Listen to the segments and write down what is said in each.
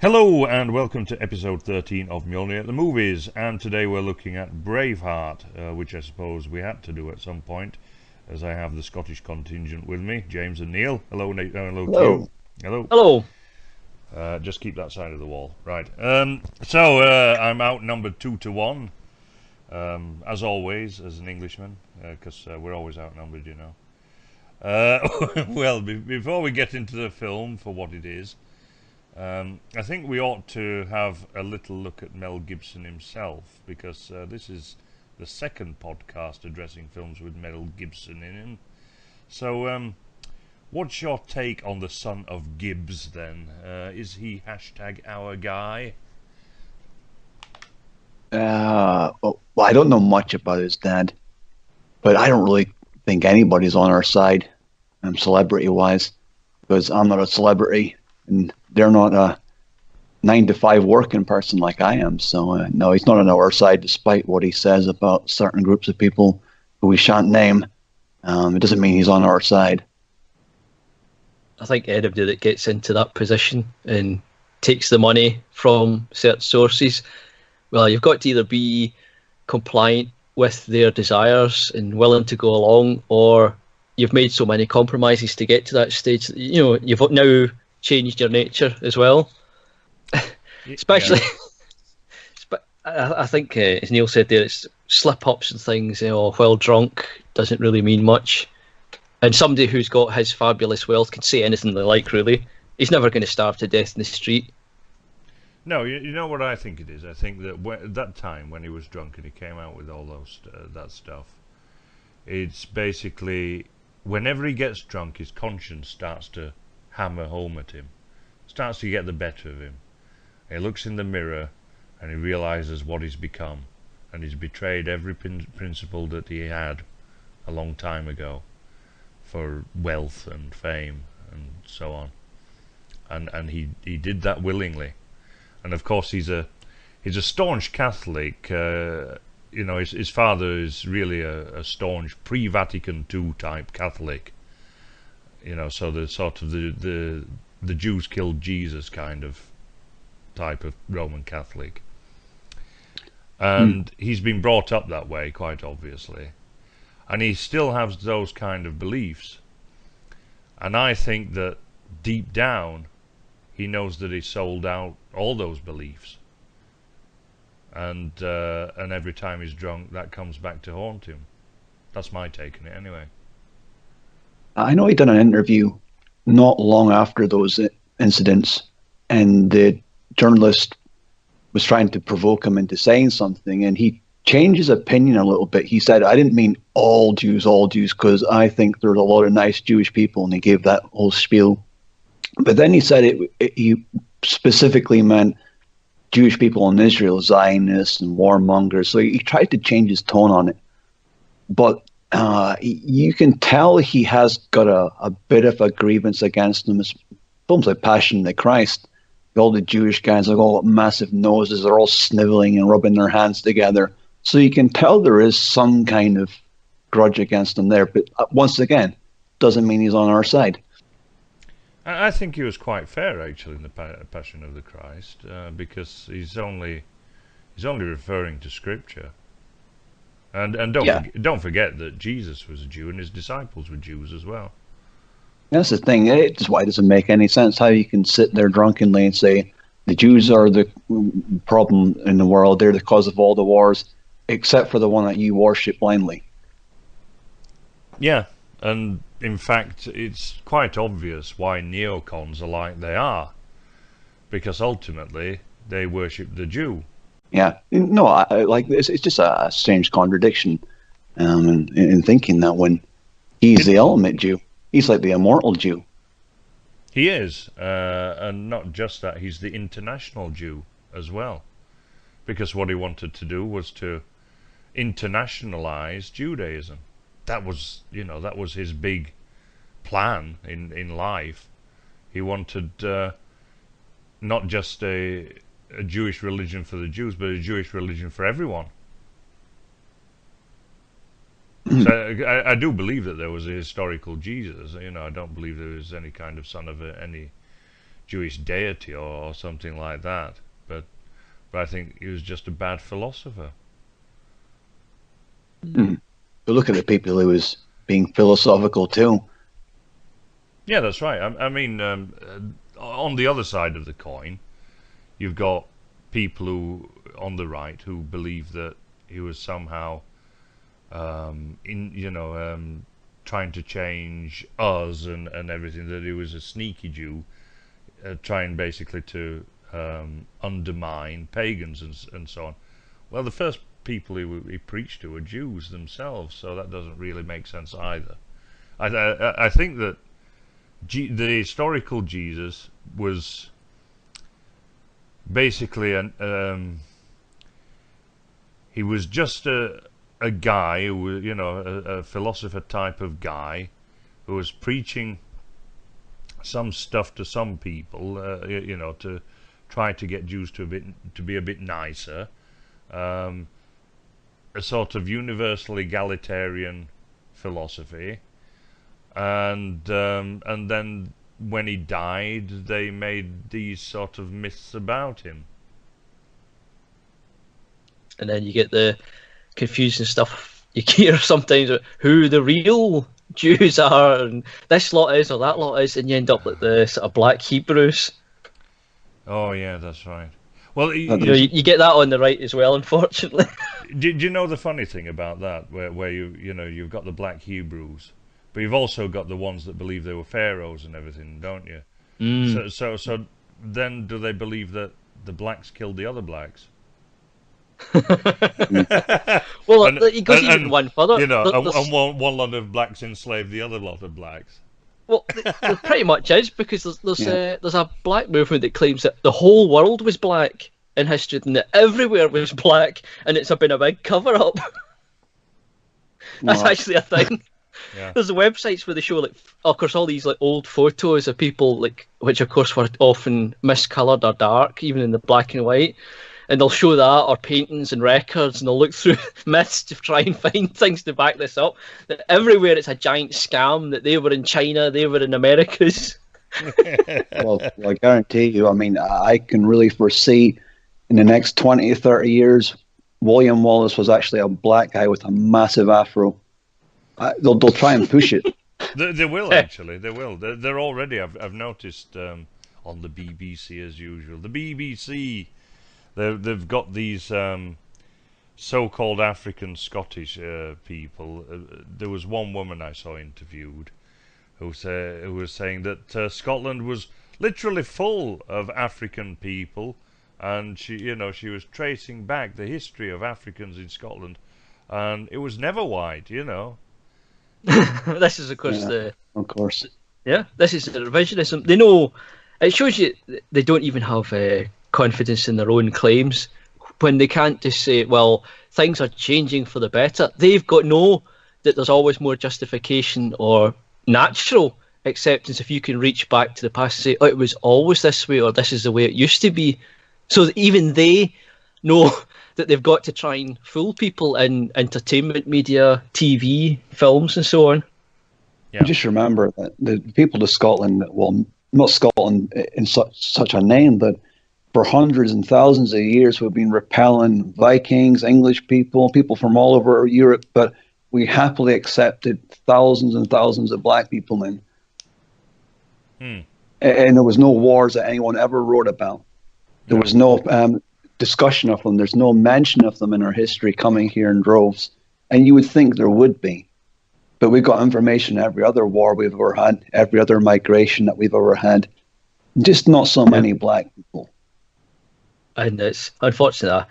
Hello and welcome to episode 13 of Mjolnir at the Movies, and today we're looking at Braveheart, which I suppose we had to do at some point, as I have the Scottish contingent with me, James and Neil. Hello, hello to you. Hello. Hello. Just keep that side of the wall. Right. I'm outnumbered 2-1, as always, as an Englishman, because we're always outnumbered, you know. Well, before we get into the film for what it is, I think we ought to have a little look at Mel Gibson himself, because this is the second podcast addressing films with Mel Gibson in him. So, what's your take on the son of Gibs, then? Is he #our guy? Well, I don't know much about his dad, but I don't really think anybody's on our side, celebrity-wise, because I'm not a celebrity, and they're not a 9-to-5 working person like I am. So no, he's not on our side, despite what he says about certain groups of people who we shan't name. It doesn't mean he's on our side. I think anybody that gets into that position and takes the money from certain sources, well, you've got to either be compliant with their desires and willing to go along, or you've made so many compromises to get to that stage that, you know, you've now changed your nature as well. Especially, I think, as Neil said there, it's slip-ups and things, you know, while drunk doesn't really mean much. And somebody who's got his fabulous wealth can say anything they like, really. He's never going to starve to death in the street. No, you know what I think it is? I think that at that time, when he was drunk and he came out with all those that stuff, it's basically, whenever he gets drunk, his conscience starts to hammer home at him, starts to get the better of him. He looks in the mirror and he realizes what he's become, and he's betrayed every principle that he had a long time ago for wealth and fame and so on, and he did that willingly. And of course he's a staunch Catholic. You know, his father is really a staunch pre-Vatican II type Catholic. You know, so the sort of the Jews killed Jesus kind of type of Roman Catholic. And he's been brought up that way, quite obviously. And he still has those kind of beliefs. And I think that deep down, he knows that he's sold out all those beliefs. And every time he's drunk, that comes back to haunt him. That's my take on it, anyway. I know he done an interview not long after those incidents, and the journalist was trying to provoke him into saying something, and he changed his opinion a little bit. He said, "I didn't mean all Jews, because I think there's a lot of nice Jewish people," and he gave that whole spiel. But then he said he specifically meant Jewish people in Israel, Zionists and warmongers. So he tried to change his tone on it. But you can tell he has got a bit of a grievance against them. It's films like Passion of the Christ. All the Jewish guys have all got massive noses. They're all sniveling and rubbing their hands together. So you can tell there is some kind of grudge against him there. But once again, doesn't mean he's on our side. I think he was quite fair, actually, in the Passion of the Christ, because he's only referring to Scripture. And don't forget that Jesus was a Jew and his disciples were Jews as well. That's the thing. It's why it doesn't make any sense how you can sit there drunkenly and say the Jews are the problem in the world. They're the cause of all the wars, except for the one that you worship blindly. Yeah, and in fact, it's quite obvious why neocons are like they are, because ultimately they worship the Jew. Yeah, no, it's just a strange contradiction in thinking that when he's the ultimate Jew, he's like the immortal Jew. He is, and not just that, he's the international Jew as well, because what he wanted to do was to internationalize Judaism. That was his big plan in life. He wanted not just a Jewish religion for the Jews, but a Jewish religion for everyone. So I do believe that there was a historical Jesus. You know, I don't believe there was any kind of son of any Jewish deity or something like that. But I think he was just a bad philosopher. Mm. But look at the people who was being philosophical too. Yeah, that's right. I mean, on the other side of the coin, you've got people who, on the right, who believe that he was somehow, trying to change us and everything. That he was a sneaky Jew, trying basically to undermine pagans and so on. Well, the first people he preached to were Jews themselves, so that doesn't really make sense either. I think that the historical Jesus was basically he was just a guy who was, a philosopher type of guy who was preaching some stuff to some people, to try to get Jews to be a bit nicer, a sort of universal egalitarian philosophy, and then when he died, they made these sort of myths about him. And then you get the confusing stuff you hear sometimes about who the real Jews are, and this lot is or that lot is, and you end up like the sort of black Hebrews. Oh yeah, that's right. Well, you get that on the right as well, unfortunately. Did you know the funny thing about that, where you've got the black Hebrews, but you've also got the ones that believe they were pharaohs and everything, don't you? So then do they believe that the blacks killed the other blacks? Well, it goes even one further. And one lot of blacks enslaved the other lot of blacks. Well, there pretty much is, because there's a black movement that claims that the whole world was black in history, and that everywhere was black, and it's been a big cover up. That's actually a thing. Yeah. There's the websites where they show, like, of course, all these like old photos of people, like, which of course were often miscoloured or dark, even in the black and white. And they'll show that, or paintings and records, and they'll look through myths to try and find things to back this up. That everywhere it's a giant scam, that they were in China, they were in Americas. Well, I guarantee you, I mean, I can really foresee in the next 20 or 30 years, William Wallace was actually a black guy with a massive afro. They'll try and push it. They will, actually. They will. They're already, I've noticed, on the BBC as usual. The BBC... They've got these so-called African Scottish people. There was one woman I saw interviewed who was saying that Scotland was literally full of African people, and she was tracing back the history of Africans in Scotland, and it was never white. This is, of course, of course. Yeah, this is the revisionism. They know. It shows you they don't even have confidence in their own claims when they can't just say, well, things are changing for the better. They've got that there's always more justification or natural acceptance if you can reach back to the past and say, oh, it was always this way, or this is the way it used to be. So that even they know that they've got to try and fool people in entertainment media, TV, films, and so on. Yeah. Just remember that the people of Scotland, well, not Scotland in such a name, but for hundreds and thousands of years, we've been repelling Vikings, English people from all over Europe, but we happily accepted thousands and thousands of black people in. And there was no wars that anyone ever wrote about. There was no discussion of them. There's no mention of them in our history coming here in droves. And you would think there would be. But we've got information every other war we've ever had, every other migration that we've ever had. Just not so many black people. And it's unfortunate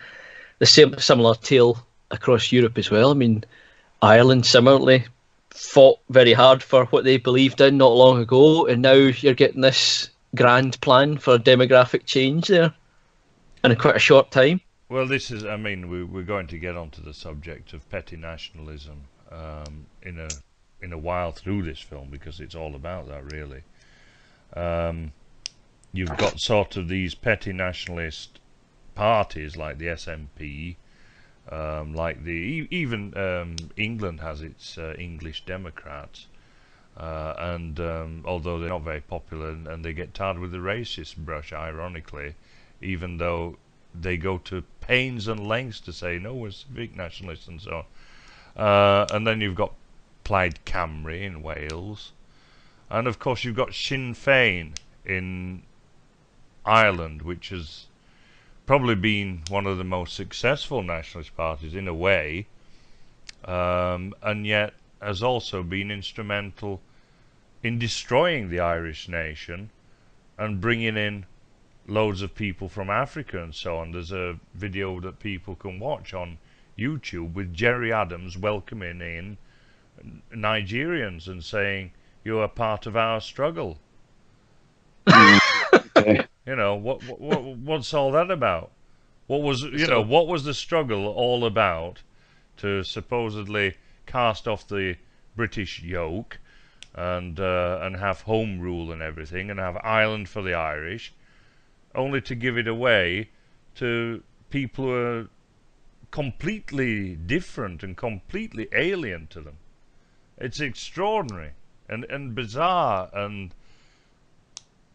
the same similar tale across Europe as well. I mean, Ireland similarly fought very hard for what they believed in not long ago, and now you're getting this grand plan for demographic change there in quite a short time. Well, this is, I mean, we're going to get onto the subject of petty nationalism in a while through this film, because it's all about that, really. You've got sort of these petty nationalist parties like the SNP, like even England has its English Democrats, and although they're not very popular, and they get tarred with the racist brush, ironically, even though they go to pains and lengths to say no, we're civic nationalists and so on. And then you've got Plaid Cymru in Wales, and of course you've got Sinn Féin in Ireland, which has probably been one of the most successful nationalist parties in a way, and yet has also been instrumental in destroying the Irish nation and bringing in loads of people from Africa and so on. There's a video that people can watch on YouTube with Jerry Adams welcoming in Nigerians and saying, "You are part of our struggle." Okay. You know, what's all that about? What was what was the struggle all about to supposedly cast off the British yoke and have home rule and everything, and have Ireland for the Irish, only to give it away to people who are completely different and completely alien to them? It's extraordinary and bizarre and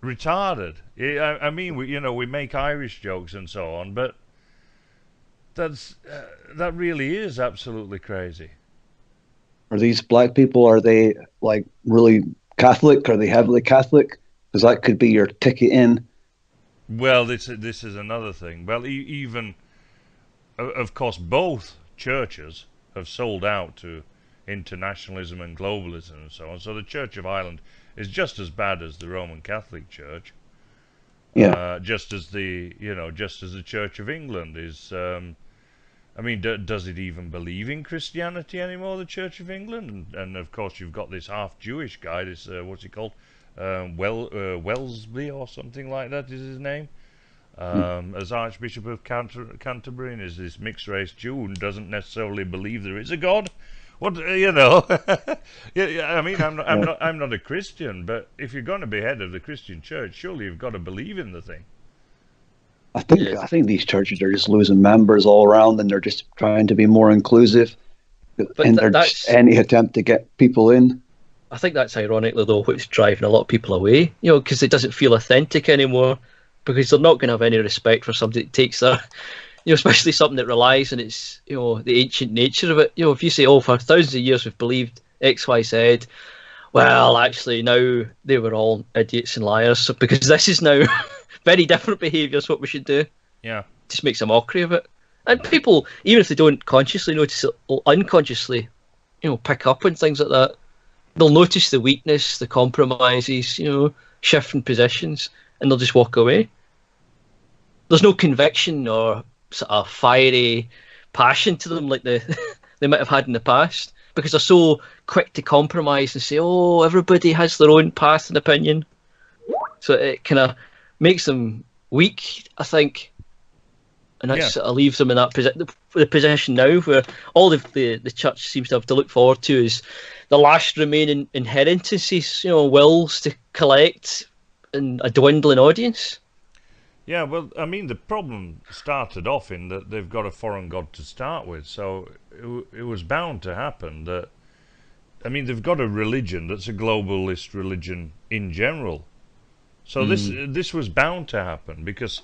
retarded. I mean, we make Irish jokes and so on, but that really is absolutely crazy. Are these black people, are they like really Catholic? Are they heavily Catholic? Because that could be your ticket in. Well, this is another thing. Well, even of course, both churches have sold out to internationalism and globalism and so on. So the Church of Ireland is just as bad as the Roman Catholic Church. Yeah. Just as the Church of England is. I mean, does it even believe in Christianity anymore, the Church of England? And of course, you've got this half-Jewish guy, this, what's he called? Wellesley or something like that is his name. As Archbishop of Canterbury, and is this mixed-race Jew who doesn't necessarily believe there is a God. What, yeah, I mean, I'm not a Christian, but if you're going to be head of the Christian church, surely you've got to believe in the thing. I think these churches are just losing members all around, and they're just trying to be more inclusive. But and any attempt to get people in. I think that's ironically though what's driving a lot of people away. Because it doesn't feel authentic anymore. Because they're not going to have any respect for something that takes their, especially something that relies on its, the ancient nature of it. If you say, oh, for thousands of years we've believed X, Y, Z, well, actually now they were all idiots and liars. So, because this is now very different behaviour is what we should do. Yeah. Just makes a mockery of it. And people, even if they don't consciously notice it, will unconsciously, pick up on things like that. They'll notice the weakness, the compromises, shifting positions, and they'll just walk away. There's no conviction or sort of fiery passion to them like they might have had in the past, because they're so quick to compromise and say, oh, everybody has their own path and opinion. So it kind of makes them weak, I think. And that sort of leaves them in that the position now where all the church seems to have to look forward to is the last remaining inheritances, wills to collect and a dwindling audience. Yeah, well, I mean, the problem started off in that they've got a foreign god to start with, so it was bound to happen that, I mean, they've got a religion that's a globalist religion in general. So this was bound to happen, because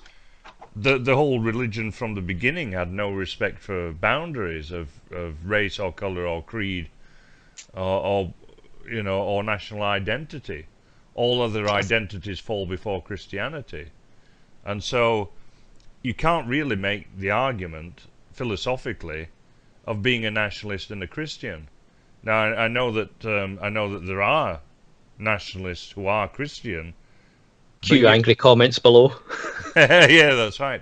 the whole religion from the beginning had no respect for boundaries of race or color or creed or national identity. All other identities fall before Christianity. And so you can't really make the argument philosophically of being a nationalist and a Christian. Now I know that there are nationalists who are Christian. Few angry comments below. Yeah, that's right.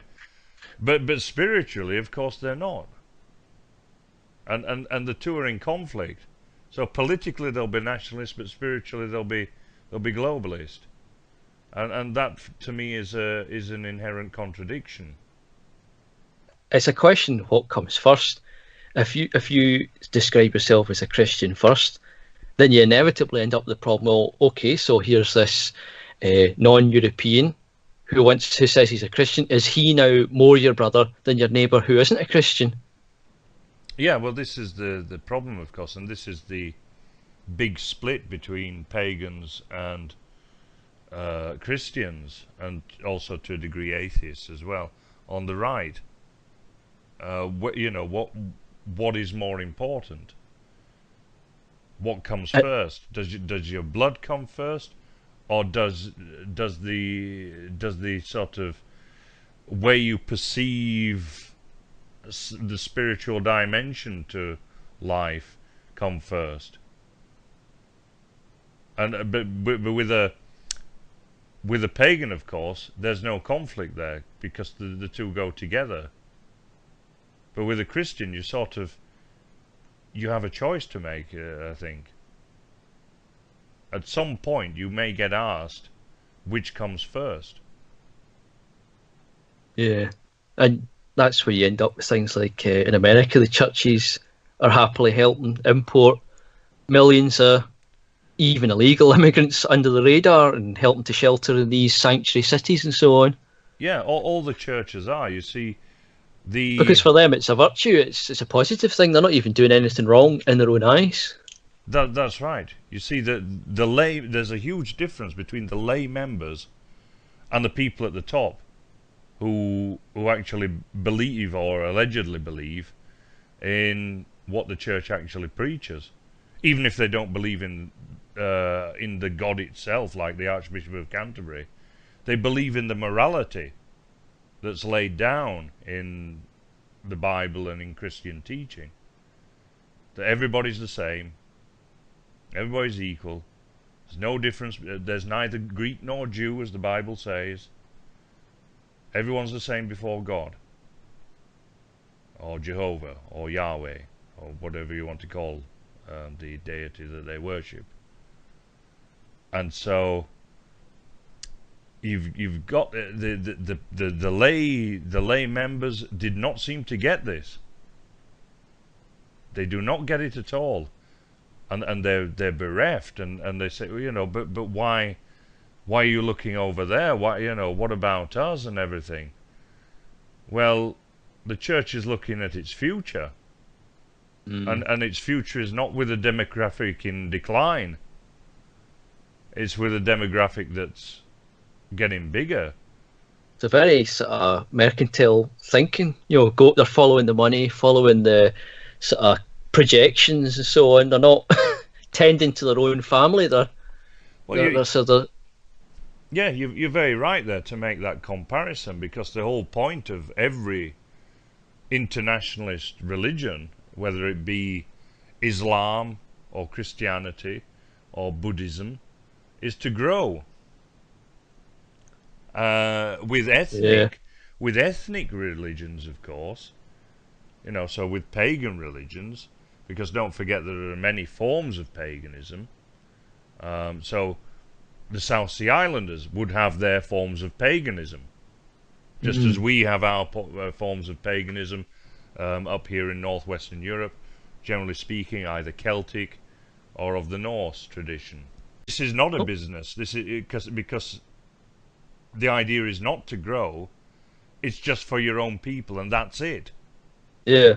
But spiritually, of course, they're not. And the two are in conflict. So politically they'll be nationalist, but spiritually they'll be globalist. And that, to me, is an inherent contradiction. It's a question what comes first. If you describe yourself as a Christian first, then you inevitably end up with the problem. Well, okay, so here's this non-European who says he's a Christian. Is he now more your brother than your neighbour who isn't a Christian? Yeah, well, this is the problem, of course, and this is the big split between pagans and Christians, and also to a degree atheists as well, on the right. You know, what is more important? What comes first? Does your blood come first, or does the sort of way you perceive the spiritual dimension to life come first? And but with a pagan, of course, there's no conflict there because the two go together. But with a Christian, you have a choice to make. I think at some point you may get asked which comes first. Yeah, and that's where you end up with things like in America, the churches are happily helping import millions of even illegal immigrants under the radar and helping to shelter in these sanctuary cities and so on. Yeah, all the churches are. You see, because for them it's a virtue, it's a positive thing. They're not even doing anything wrong in their own eyes. That's right. You see, the lay, there's a huge difference between the lay members and the people at the top who actually believe or allegedly believe in what the church actually preaches, even if they don't believe in the God itself, like the Archbishop of Canterbury. They believe in the morality that's laid down in the Bible and in Christian teaching. That everybody's the same, everybody's equal. There's no difference. There's neither Greek nor Jew, as the Bible says. Everyone's the same before God, or Jehovah, or Yahweh, or whatever you want to call the deity that they worship. And so you've got the lay members did not seem to get this. They do not get it at all, and they're bereft, and they say, well, you know, but why are you looking over there? Why, you know, what about us and everything? Well, the church is looking at its future, and its future is not with a demographic in decline. It's with a demographic that's getting bigger. It's a very sort of mercantile thinking. You know, they're following the money, following the sort of projections and so on. They're not tending to their own family. They're sort of... Yeah, you're very right there to make that comparison, because the whole point of every internationalist religion, whether it be Islam or Christianity or Buddhism, is to grow. With ethnic religions, of course, you know, so with pagan religions, because don't forget there are many forms of paganism. So the South Sea Islanders would have their forms of paganism, just as we have our forms of paganism up here in northwestern Europe, generally speaking, either Celtic or of the Norse tradition. This is not a business. This is because the idea is not to grow. It's just for your own people, and that's it. Yeah.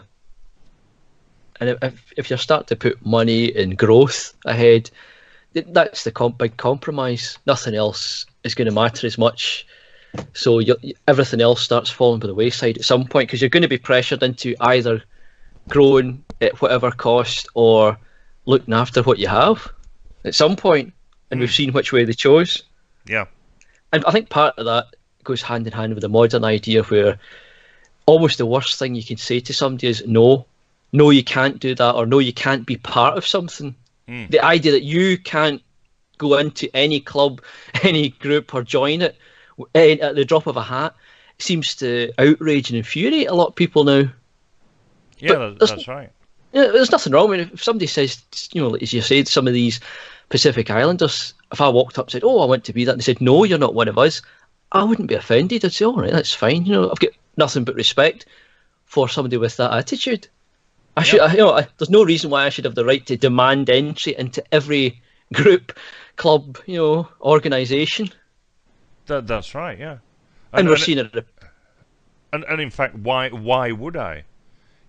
And if you start to put money and growth ahead, that's the big compromise. Nothing else is going to matter as much. So everything else starts falling by the wayside at some point, because you're going to be pressured into either growing at whatever cost or looking after what you have at some point. And we've seen which way they chose. Yeah. And I think part of that goes hand in hand with the modern idea where almost the worst thing you can say to somebody is no, you can't do that, or no, you can't be part of something. The idea that you can't go into any club, any group, or join it at the drop of a hat seems to outrage and infuriate a lot of people now. Yeah, that's right. Yeah, there's nothing wrong. I mean, if somebody says, you know, as you said, some of these Pacific Islanders, if I walked up and said, oh, I want to be that, and they said, no, you're not one of us, I wouldn't be offended. I'd say, all right, that's fine. You know, I've got nothing but respect for somebody with that attitude. There's no reason why I should have the right to demand entry into every group, club, you know, organisation. That's right, yeah. And we're seeing it. And in fact, why would I?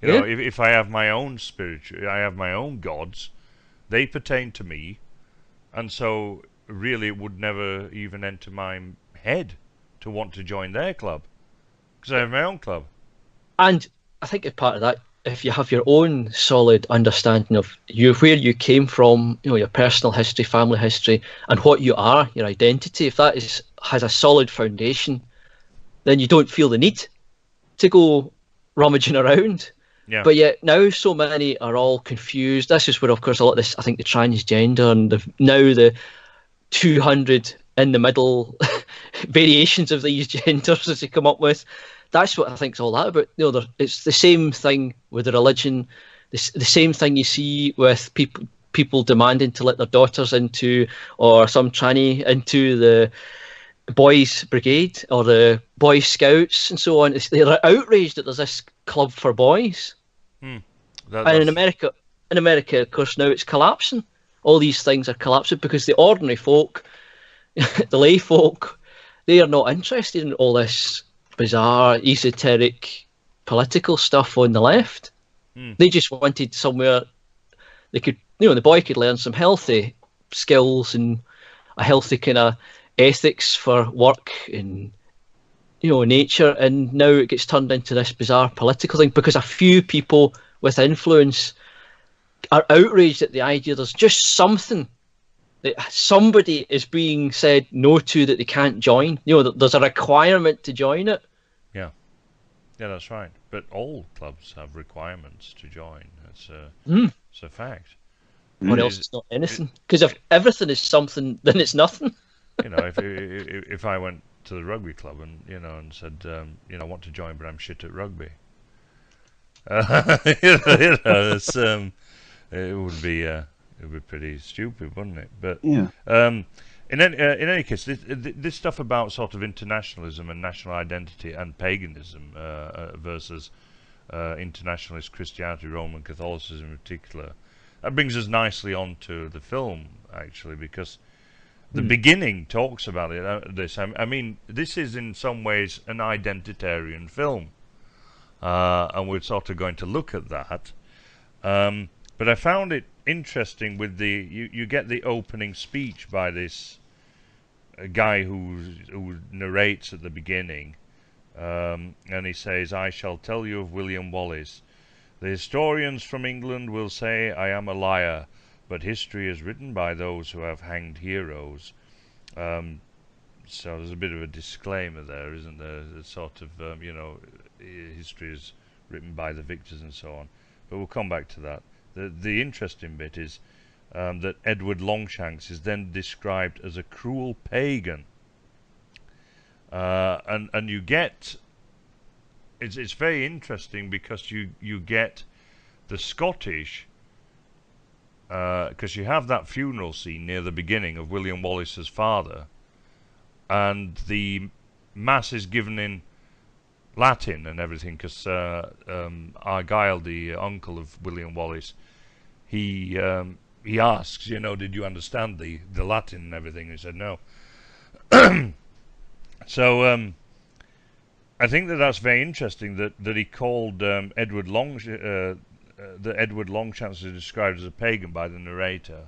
You know, if I have my own I have my own gods, They pertain to me, and so really it would never even enter my head to want to join their club, because I have my own club. And I think as part of that, if you have your own solid understanding of where you came from, your personal history, family history, and what you are, your identity, if that has a solid foundation, then you don't feel the need to go rummaging around. Yeah. But yet now so many are all confused. This is where, of course, a lot of this, I think, the transgender and now the 200 in the middle variations of these genders as they come up with. That's what I think it's all that about. It's the same thing with the religion, the same thing you see with people demanding to let their daughters into, or some tranny into the boys brigade or the boy scouts and so on. They're outraged that there's this club for boys. And in America, of course, now it's collapsing. All these things are collapsing because the ordinary folk, the lay folk, they are not interested in all this bizarre, esoteric, political stuff on the left. They just wanted somewhere they could, the boy could learn some healthy skills and a healthy kind of ethics for work and nature. And now it gets turned into this bizarre political thing because a few people with influence are outraged at the idea there's just something that somebody is being said no to that they can't join. There's a requirement to join it. Yeah, that's right. But all clubs have requirements to join. It's a fact. Or else it's not anything. Because if everything is something, then it's nothing. If I went to the rugby club and and said I want to join, but I'm shit at rugby. It would be pretty stupid, wouldn't it? But yeah. In any case, this stuff about sort of internationalism and national identity and paganism versus internationalist Christianity, Roman Catholicism in particular, that brings us nicely on to the film, actually, because the beginning talks about this. I mean, this is in some ways an identitarian film, and we're sort of going to look at that. But I found it interesting with you get the opening speech by this guy who narrates at the beginning, and he says, "I shall tell you of William Wallace. The historians from England will say I am a liar, but history is written by those who have hanged heroes." So there's a bit of a disclaimer there, isn't there? It's sort of history is written by the victors and so on. But we'll come back to that. The interesting bit is that Edward Longshanks is then described as a cruel pagan, and you get it's very interesting because you get the Scottish, because you have that funeral scene near the beginning of William Wallace's father, and the mass is given in Latin and everything, because Argyle, the uncle of William Wallace, he asks, did you understand the Latin and everything? He said no. So I think that's very interesting that he called Edward Longshanks is described as a pagan by the narrator.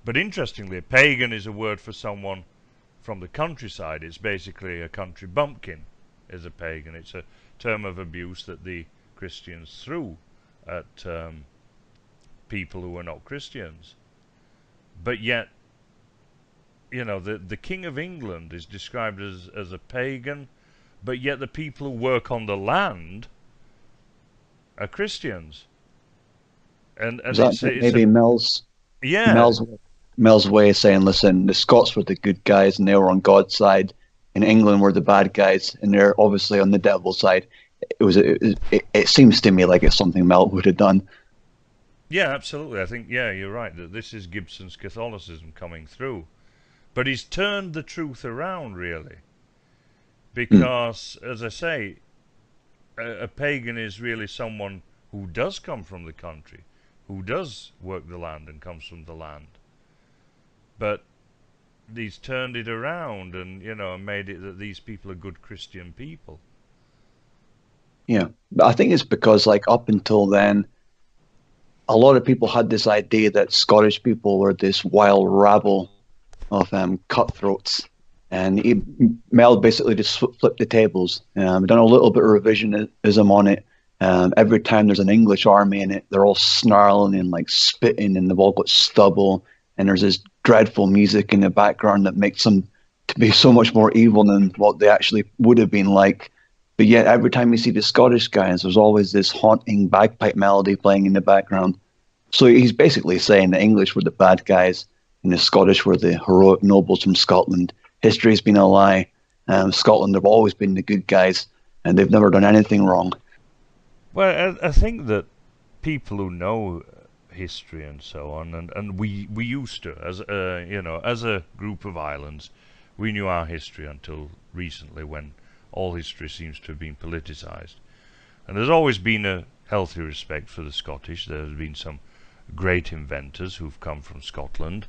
But interestingly, a pagan is a word for someone from the countryside. It's basically a country bumpkin is a pagan. It's a term of abuse that the Christians threw at people who were not Christians. But yet, the King of England is described as a pagan, but yet the people who work on the land are Christians. And it's maybe Mel's way of saying, listen, the Scots were the good guys and they were on God's side, and England were the bad guys and they're obviously on the devil's side. It seems to me like it's something Mel would have done. Yeah, absolutely. I think, you're right, that this is Gibson's Catholicism coming through. But he's turned the truth around, really. Because, as I say, a pagan is really someone who does come from the country, who does work the land and comes from the land. But he's turned it around and, made it that these people are good Christian people. Yeah, but I think it's because, up until then, a lot of people had this idea that Scottish people were this wild rabble of cutthroats, and Mel basically just flipped the tables. Done a little bit of revisionism on it. Every time there's an English army in it, they're all snarling and like spitting, and they've all got stubble, and there's this dreadful music in the background that makes them to be so much more evil than what they actually would have been like. But yet, every time you see the Scottish guys, there's always this haunting bagpipe melody playing in the background. So he's basically saying the English were the bad guys and the Scottish were the heroic nobles from Scotland. History's been a lie. Scotland have always been the good guys, and they've never done anything wrong. Well, I think that people who know history and so on, and we used to, as as a group of islands, we knew our history until recently, when all history seems to have been politicized. And there's always been a healthy respect for the Scottish. There's been some great inventors who've come from Scotland.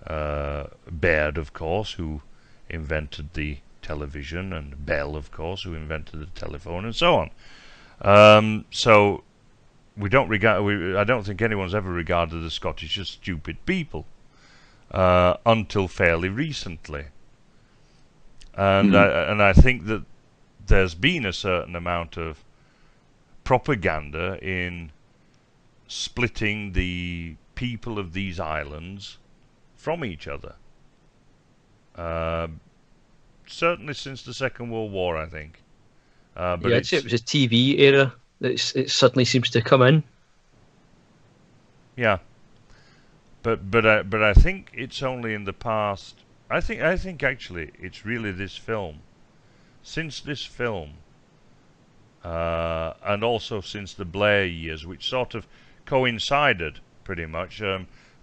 Baird, of course, who invented the television, and Bell, of course, who invented the telephone, and so on. So we don't regard. I don't think anyone's ever regarded the Scottish as stupid people until fairly recently. And I think that there's been a certain amount of propaganda in splitting the people of these islands from each other. Certainly since the Second World War, I think. But yeah, I'd say it was a TV era that it suddenly seems to come in. Yeah, but I think it's only in the past. I think actually it's really this film. Since this film, and also since the Blair years, which sort of coincided pretty much.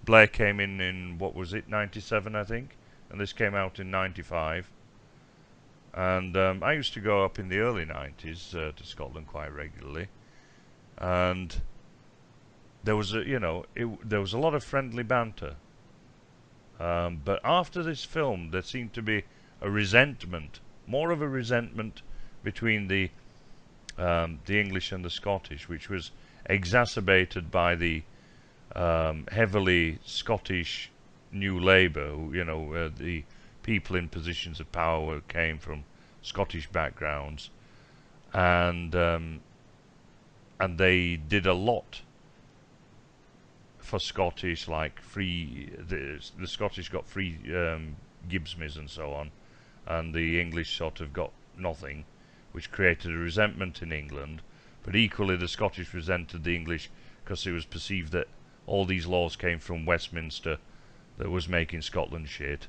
Blair came in what was it, 97, I think, and this came out in 95. And I used to go up in the early 90s to Scotland quite regularly, and there was there was a lot of friendly banter. But after this film, there seemed to be a resentment, more of a resentment between the English and the Scottish, which was exacerbated by the heavily Scottish New Labour. The people in positions of power came from Scottish backgrounds, and they did a lot for Scottish, like free. The Scottish got free Gibs and so on, and the English sort of got nothing, which created a resentment in England. But equally, the Scottish resented the English because it was perceived that all these laws came from Westminster, that was making Scotland shit,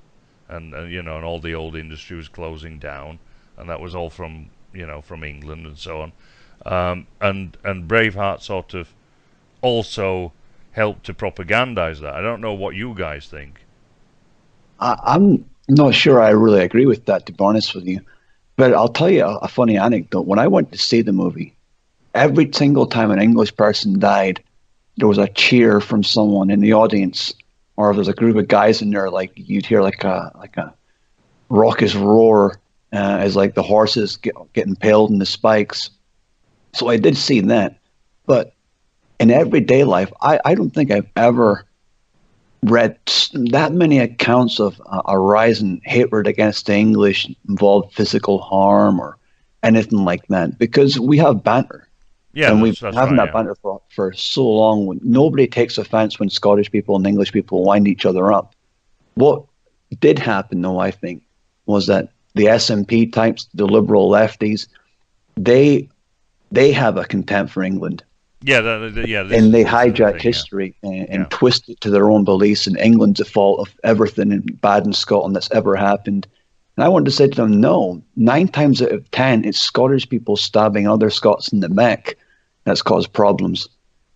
and all the old industry was closing down, and that was all from from England and so on. And Braveheart sort of also helped to propagandize that. I don't know what you guys think. I'm not sure I really agree with that, to be honest with you. But I'll tell you a funny anecdote. When I went to see the movie, every single time an English person died, there was a cheer from someone in the audience, or if there's a group of guys in there, like you'd hear like a raucous roar as like the horses get impaled in the spikes. So I did see that, but in everyday life, I don't think I've ever read that many accounts of a rise in hatred against the English involved physical harm or anything like that, because we have banter. Yeah, and we've that's having right, that banter for so long. Nobody takes offense when Scottish people and English people wind each other up. What did happen, though, I think, was that the SNP types, the liberal lefties, they have a contempt for England. Yeah, and they hijack history and twist it to their own beliefs, and England's the fault of everything bad in Scotland that's ever happened. And I wanted to say to them, no, 9 times out of 10, it's Scottish people stabbing other Scots in the neck that's caused problems.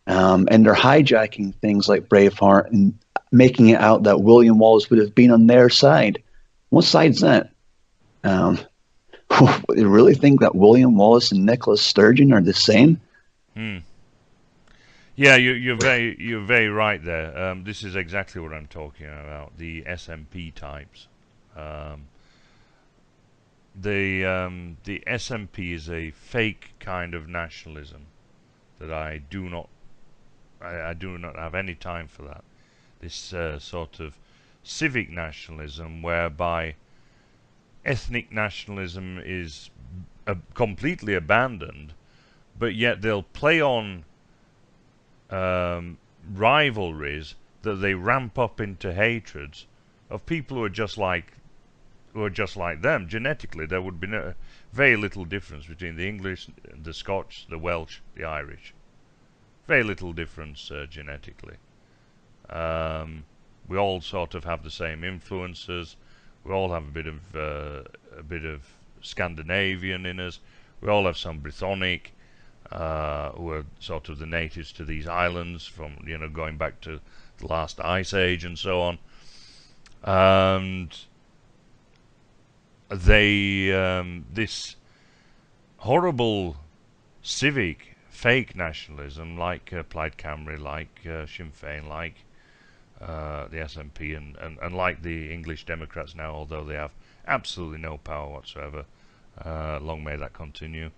And they're hijacking things like Braveheart and making it out that William Wallace would have been on their side. What side's that? You really think that William Wallace and Nicholas Sturgeon are the same? Yeah, you're very right there. This is exactly what I'm talking about. The SNP types. The SNP is a fake kind of nationalism that I do not I do not have any time for that. This sort of civic nationalism, whereby ethnic nationalism is completely abandoned, but yet they'll play on rivalries that they ramp up into hatreds of people who are just like them genetically. There would be very little difference between the English, the Scotch, the Welsh, the Irish. Very little difference genetically. We all sort of have the same influences. We all have a bit of Scandinavian in us. We all have some Brythonic, who are sort of the natives to these islands from, going back to the last ice age and so on. And this horrible civic fake nationalism, like Plaid Cymru, like Sinn Féin, like the SNP, and like the English Democrats now, although they have absolutely no power whatsoever. Long may that continue.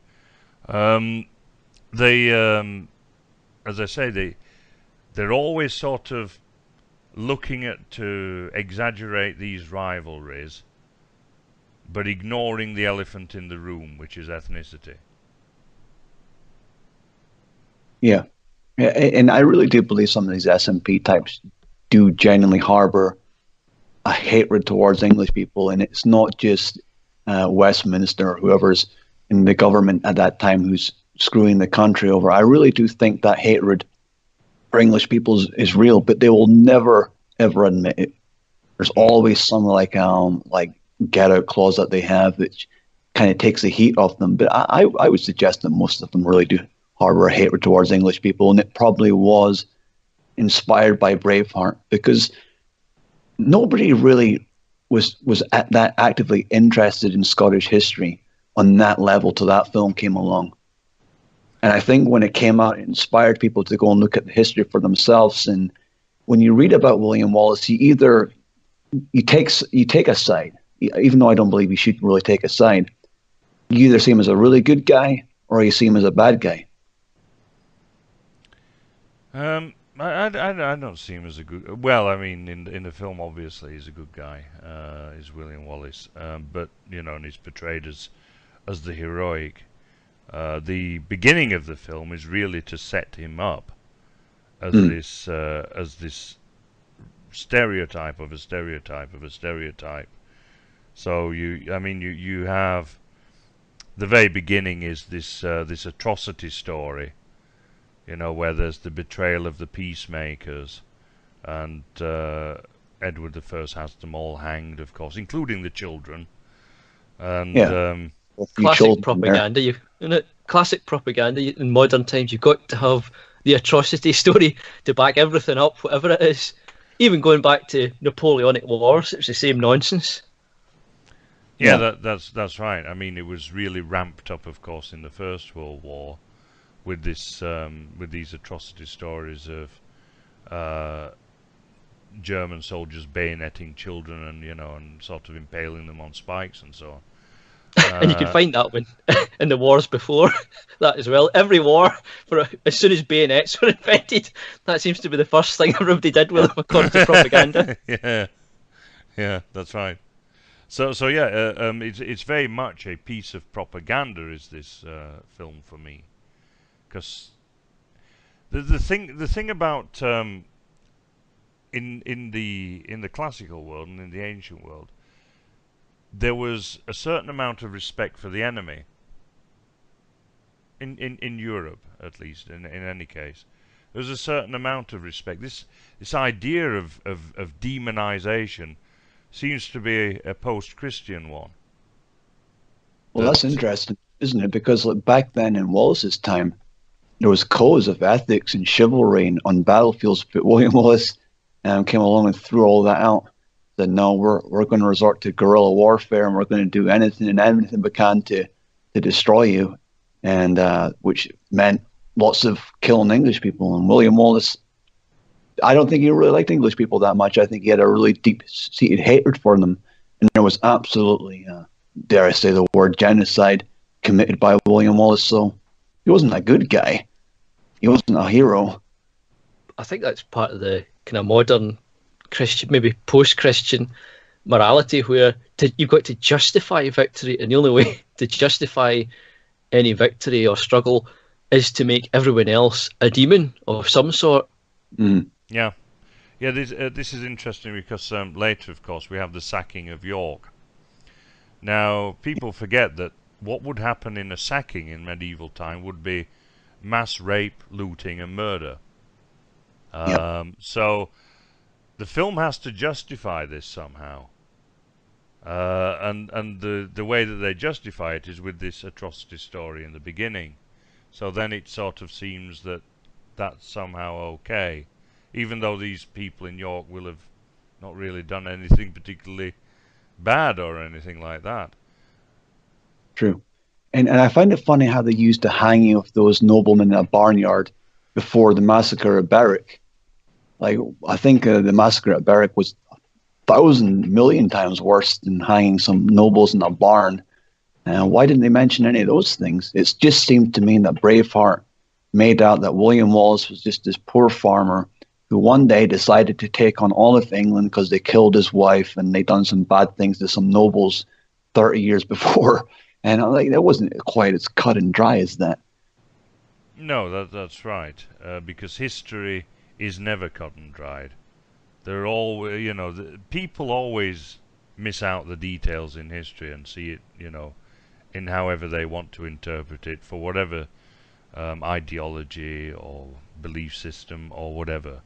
They, as I say, they're always sort of looking to exaggerate these rivalries, but ignoring the elephant in the room, which is ethnicity. Yeah. And I really do believe some of these SNP types do genuinely harbor a hatred towards English people, and it's not just Westminster or whoever's in the government at that time who's screwing the country over. I really do think that hatred for English people is real, but they will never ever admit it. There's always some like get out clause that they have, which kind of takes the heat off them. But I would suggest that most of them really do harbor a hatred towards English people, and it probably was inspired by Braveheart, because nobody really was that actively interested in Scottish history on that level till that film came along. And I think when it came out, it inspired people to go and look at the history for themselves. And when you read about William Wallace, you take a side, even though I don't believe you should really take a side. You either see him as a really good guy or you see him as a bad guy. I don't see him as a good. Well, I mean, in the film, obviously, he's a good guy. He's William Wallace, but and he's portrayed as the heroic. The beginning of the film is really to set him up as this stereotype of a stereotype of a stereotype. So you have the very beginning is this atrocity story, where there's the betrayal of the peacemakers, and Edward I has them all hanged, of course, including the children. And classic propaganda. Classic propaganda in modern times. You've got to have the atrocity story to back everything up, whatever it is. Even going back to Napoleonic Wars, it's the same nonsense. Yeah, that's right. I mean, it was really ramped up, of course, in the First World War with this with these atrocity stories of German soldiers bayoneting children and sort of impaling them on spikes and so on. And you can find that one in the wars before that as well. Every war, as soon as bayonets were invented, that seems to be the first thing everybody did with them, according to propaganda. Yeah, that's right. So yeah, it's very much a piece of propaganda. Is this film for me? Because the thing about in the classical world and in the ancient world, there was a certain amount of respect for the enemy. In Europe, at least, in any case, there was a certain amount of respect. This idea of demonization seems to be a post-Christian one. Well, that's interesting, isn't it? Because back then in Wallace's time, there was codes of ethics and chivalry on battlefields, but William Wallace came along and threw all that out. That no, we're going to resort to guerrilla warfare, and we're going to do anything and everything we can to destroy you, and which meant lots of killing English people. And William Wallace, I don't think he really liked English people that much. I think he had a really deep-seated hatred for them, and there was absolutely, dare I say the word, genocide committed by William Wallace. So he wasn't a good guy. He wasn't a hero. I think that's part of the kind of modern Christian, maybe post-Christian morality, where you've got to justify victory, and the only way to justify any victory or struggle is to make everyone else a demon of some sort. Yeah. Yeah, this is interesting because later, of course, we have the sacking of York. Now, people forget that what would happen in a sacking in medieval time would be mass rape, looting, and murder. So the film has to justify this somehow. And the way that they justify it is with this atrocity story in the beginning. So then it sort of seems that that's somehow okay, even though these people in York will have not really done anything particularly bad or anything like that. True. And I find it funny how they used the hanging of those noblemen in a barnyard before the massacre at Berwick. Like, I think the massacre at Berwick was 1,000,000,000 times worse than hanging some nobles in a barn. Why didn't they mention any of those things? It just seemed to me that Braveheart made out that William Wallace was just this poor farmer who one day decided to take on all of England because they killed his wife and they done some bad things to some nobles 30 years before. And I'm like, that wasn't quite as cut and dry as that. No, that's right, because history is never cut and dried. They're all, people always miss out the details in history and see it, in however they want to interpret it for whatever ideology or belief system or whatever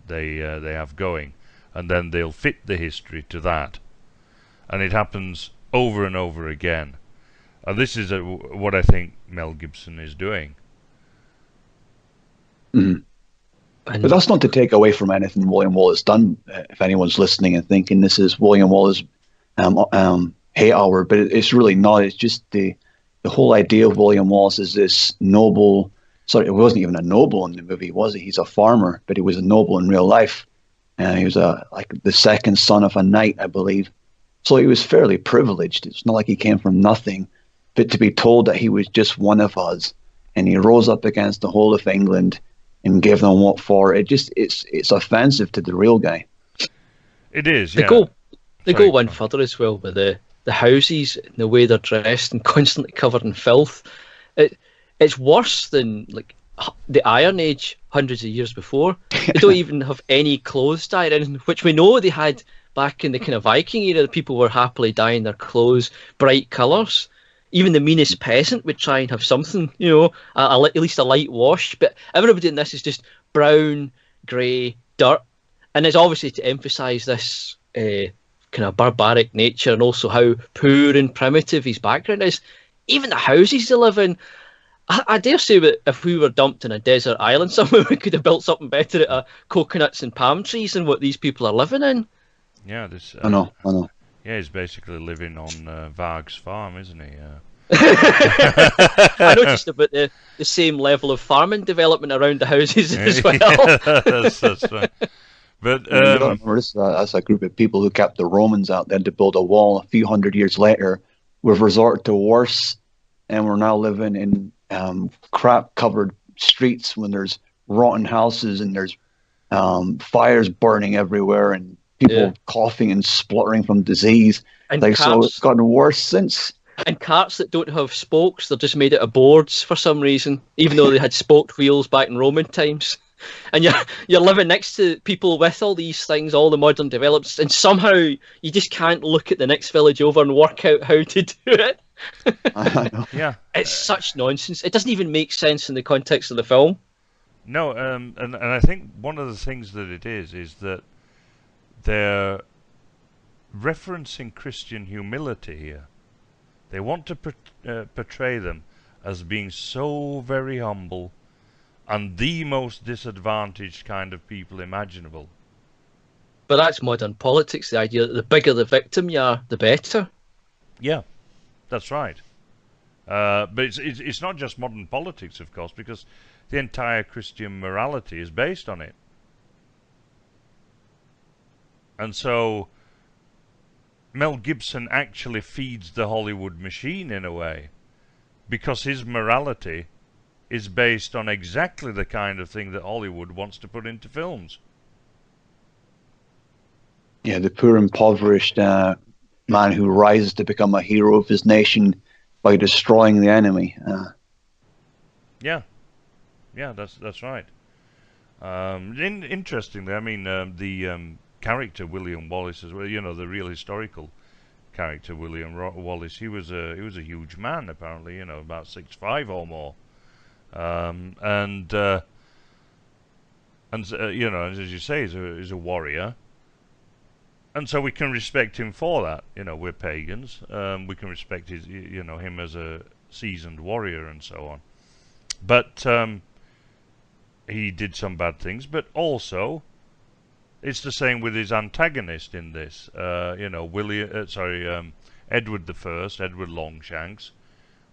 they have going, and then they'll fit the history to that, and it happens over and over again. And this is what I think Mel Gibson is doing. Mm-hmm. But that's not to take away from anything William Wallace done. If anyone's listening and thinking this is William Wallace hate hour, but it's really not. It's just the whole idea of William Wallace is this noble. Sorry, it wasn't even a noble in the movie, was he? He's a farmer, but he was a noble in real life, and he was like the second son of a knight, I believe. So he was fairly privileged. It's not like he came from nothing, but to be told that he was just one of us, and he rose up against the whole of England and gave them what for, it's offensive to the real guy. It is, yeah. They go one further as well with the houses and the way they're dressed and constantly covered in filth. It's worse than like the Iron Age hundreds of years before. They don't even have any clothes dyed in, which we know they had back in the kind of Viking era. People were happily dyeing their clothes bright colours. Even the meanest peasant would try and have something, at least a light wash. But everybody in this is just brown, grey, dirt. And it's obviously to emphasise this kind of barbaric nature and also how poor and primitive his background is. Even the houses they live in, I dare say that if we were dumped in a desert island somewhere, we could have built something better out of coconuts and palm trees than what these people are living in. Yeah, this. I know. Yeah, he's basically living on Varg's farm, isn't he? I noticed about the same level of farming development around the houses as well. Yeah, that's right. But that's a group of people who kept the Romans out. They had to build a wall a few hundred years later. We've resorted to worse, and we're now living in crap-covered streets when there's rotten houses and there's fires burning everywhere and people coughing and spluttering from disease. And so it's gotten worse since. And carts that don't have spokes, they're just made out of boards for some reason, even though they had spoked wheels back in Roman times. And you're living next to people with all these things, all the modern developments, and somehow you just can't look at the next village over and work out how to do it. I know. Yeah, it's such nonsense. It doesn't even make sense in the context of the film. No, and I think one of the things that it is that they're referencing Christian humility here. They want to portray them as being so very humble and the most disadvantaged kind of people imaginable. But that's modern politics, the idea that the bigger the victim you are, the better. Yeah, that's right. But it's not just modern politics, of course, because the entire Christian morality is based on it. And so Mel Gibson actually feeds the Hollywood machine in a way, because his morality is based on exactly the kind of thing that Hollywood wants to put into films. Yeah, the poor impoverished man who rises to become a hero of his nation by destroying the enemy. Yeah, that's right. Interestingly, I mean, the character William Wallace as well. You know, the real historical character William Wallace. He was a huge man, apparently. You know, about 6'5" or more, and you know, as you say, he's a warrior. And so we can respect him for that. You know, we're pagans. We can respect his, you know, him as a seasoned warrior and so on. But he did some bad things. But also, it's the same with his antagonist in this. You know, Edward the First, Edward Longshanks,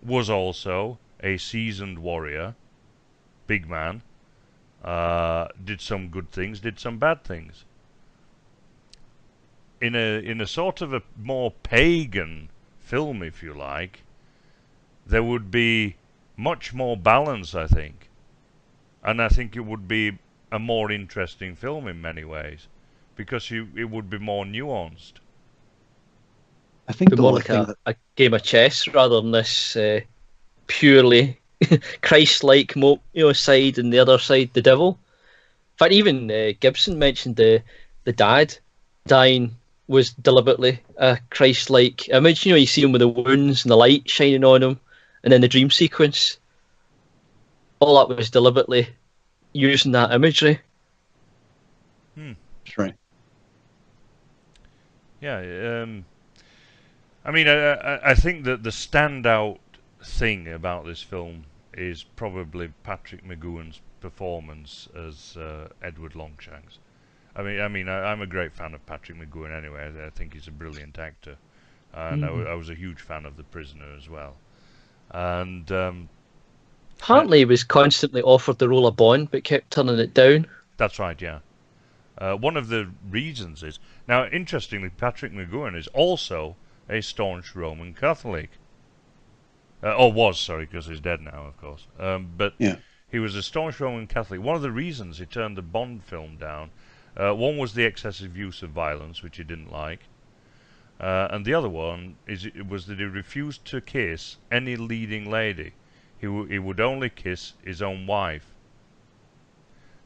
was also a seasoned warrior, big man. Did some good things, did some bad things. In a sort of a more pagan film, if you like, there would be much more balance, I think. And I think it would be a more interesting film in many ways, because it would be more nuanced. I think the more only like thing a game of chess rather than this purely Christ-like side, and the other side the devil. In fact, even Gibson mentioned the dad dying was deliberately a Christ-like image. You know, you see him with the wounds and the light shining on him, and then the dream sequence. All that was deliberately using that imagery. that's right. Yeah, I mean, I think that the standout thing about this film is probably Patrick McGowan's performance as Edward Longshanks. I'm a great fan of Patrick McGowan anyway. I think he's a brilliant actor, and I was a huge fan of The Prisoner as well. And Apparently, he was constantly offered the role of Bond, but kept turning it down. that's right, yeah. One of the reasons is, now interestingly, Patrick McGowan is also a staunch Roman Catholic. Was, sorry, because he's dead now, of course. But Yeah. he was a staunch Roman Catholic. One of the reasons he turned the Bond film down, one was the excessive use of violence, which he didn't like. And the other one was that he refused to kiss any leading lady. He would only kiss his own wife.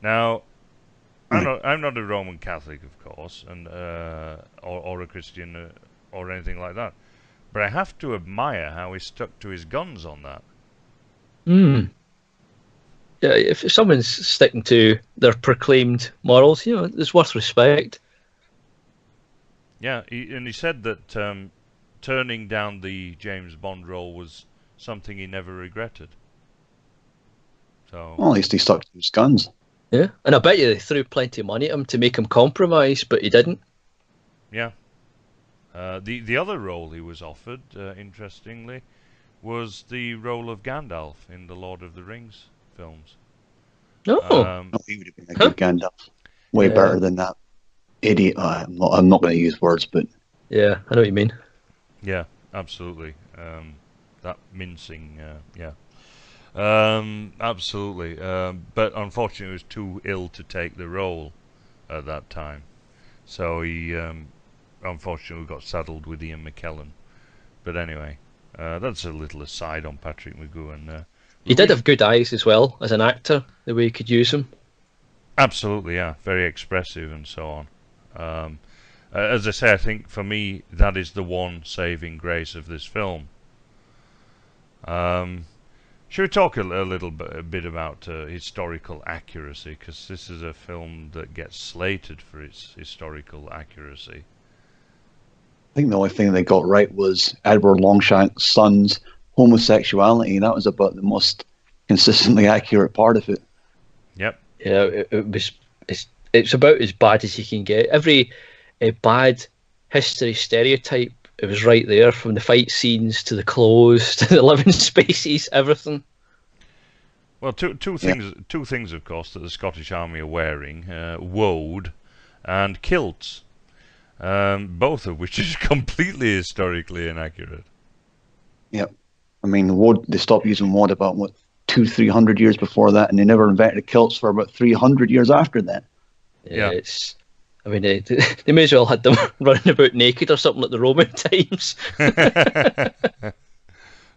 Now, I'm not a Roman Catholic, of course, and or a Christian or anything like that. But I have to admire how he stuck to his guns on that. Yeah, if someone's sticking to their proclaimed morals, you know, it's worth respect. Yeah, he said that turning down the James Bond role was something he never regretted. So, Well, at least he stuck to his guns. Yeah, and I bet you they threw plenty of money at him to make him compromise, but he didn't. yeah. The other role he was offered, interestingly, was the role of Gandalf in the Lord of the Rings films. No. Oh, he would have been a good Gandalf. Way better than that idiot. I'm not going to use words, but Yeah, I know what you mean. Yeah, absolutely. That mincing, yeah. Absolutely. But unfortunately, he was too ill to take the role at that time. So he unfortunately got saddled with Ian McKellen. But anyway, that's a little aside on Patrick McGowan. He did have good eyes as well as an actor, the way he could use them. Absolutely, yeah. Very expressive and so on. As I say, I think for me, that is the one saving grace of this film. Should we talk a bit about historical accuracy? Because this is a film that gets slated for its historical accuracy. I think the only thing they got right was Edward Longshank's son's homosexuality. That was about the most consistently accurate part of it. Yep. Yeah, it's about as bad as you can get. Every bad history stereotype, it was right there, from the fight scenes to the clothes to the living spaces, everything. Well, two things, of course, that the Scottish Army are wearing: woad and kilts, both of which is completely historically inaccurate. Yep. I mean, they stopped using woad about, 2 200-300 years before that, and they never invented kilts for about 300 years after that. Yeah, it's. I mean, they may as well had them running about naked or something like the Roman times.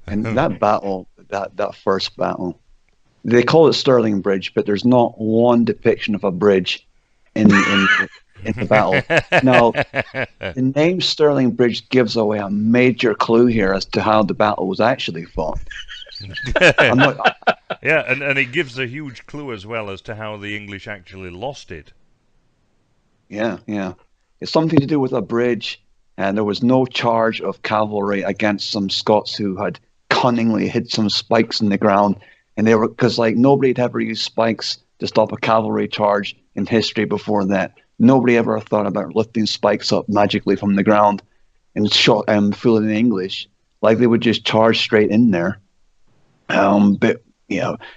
And that battle, that first battle, they call it Stirling Bridge, but there's not one depiction of a bridge in the battle. Now, the name Stirling Bridge gives away a major clue here as to how the battle was actually fought. Yeah, and it gives a huge clue as well as to how the English actually lost it. Yeah. It's something to do with a bridge, and there was no charge of cavalry against some Scots who had cunningly hid some spikes in the ground, and they were, because like nobody had ever used spikes to stop a cavalry charge in history before that. Nobody ever thought about lifting spikes up magically from the ground and shot fooling the English. Like they would just charge straight in there. But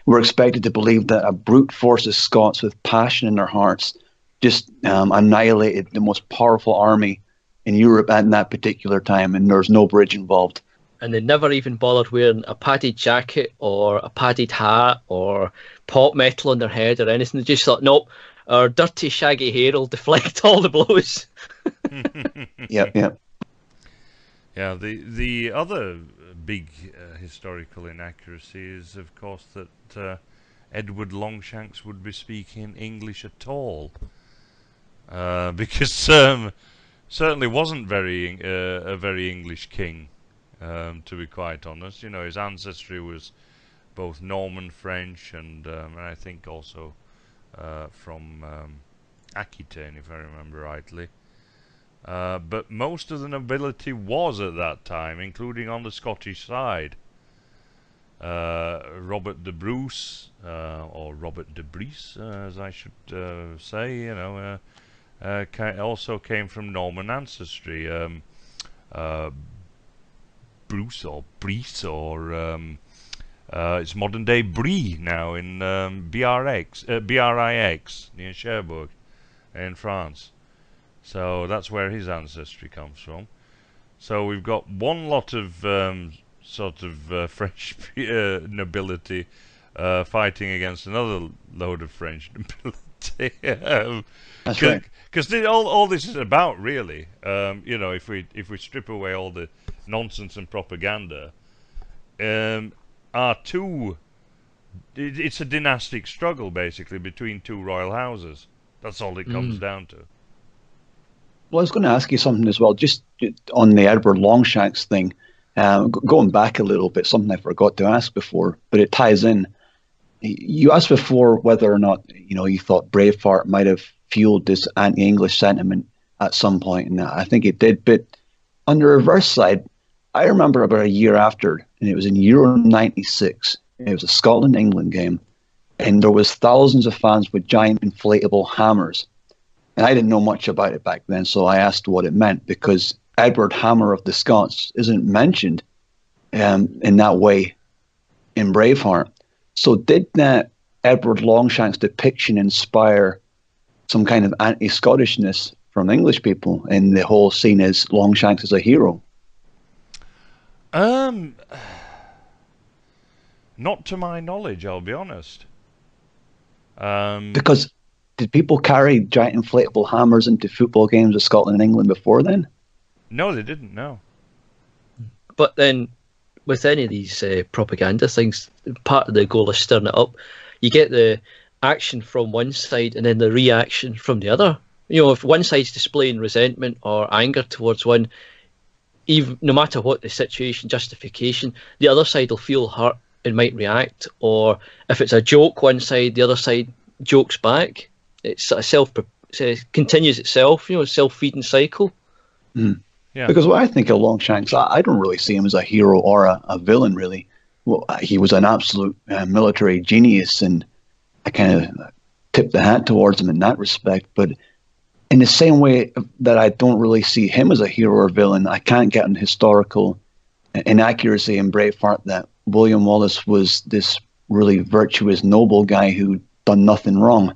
we're expected to believe that a brute force of Scots with passion in their hearts just annihilated the most powerful army in Europe at that particular time, and there's no bridge involved. And they never even bothered wearing a padded jacket or a padded hat or pot metal on their head or anything. They just thought, nope, our dirty shaggy hair will deflect all the blows. Yeah. Yeah, the other big historical inaccuracy is, of course, that Edward Longshanks would be speaking English at all, because certainly wasn't a very English king. To be quite honest, his ancestry was both Norman, French, and I think also from Aquitaine, if I remember rightly. But most of the nobility was at that time, including on the Scottish side. Robert de Bruce, or Robert de Bries, as I should say, also came from Norman ancestry. Bruce or Brice, or it's modern day Brie now in Brix near Cherbourg in France. So that's where his ancestry comes from. So we've got one lot of French nobility fighting against another load of French nobility. That's right. Because all this is about, really, if we strip away all the nonsense and propaganda, it's a dynastic struggle basically between two royal houses. That's all it comes down to. Well, I was going to ask you something as well, just on the Edward Longshanks thing. Going back a little bit, something I forgot to ask before, but it ties in. You asked before whether or not you thought Braveheart might have fueled this anti-English sentiment at some point, and I think it did. But on the reverse side, I remember about a year after, and it was in Euro '96. It was a Scotland-England game, and there was thousands of fans with giant inflatable hammers. And I didn't know much about it back then, so I asked what it meant, because Edward Hammer of the Scots isn't mentioned in that way in Braveheart. So did that Edward Longshanks depiction inspire some kind of anti-Scottishness from English people in the whole scene as Longshanks as a hero? Not to my knowledge, I'll be honest. Because did people carry giant inflatable hammers into football games of Scotland and England before then? No, they didn't, no. But then, with any of these propaganda things, part of the goal is stirring it up. You get the action from one side and then the reaction from the other. If one side's displaying resentment or anger towards one, even no matter what the situation, justification, the other side will feel hurt and might react. Or if it's a joke, one side, the other side jokes back. It's a continues itself, a self-feeding cycle. Mm. Yeah. Because what I think of Longshanks, I don't really see him as a hero or a villain, really. Well, he was an absolute military genius, and I kind of tip the hat towards him in that respect. But in the same way that I don't really see him as a hero or villain, I can't get an historical inaccuracy in Braveheart that William Wallace was this really virtuous, noble guy who'd done nothing wrong.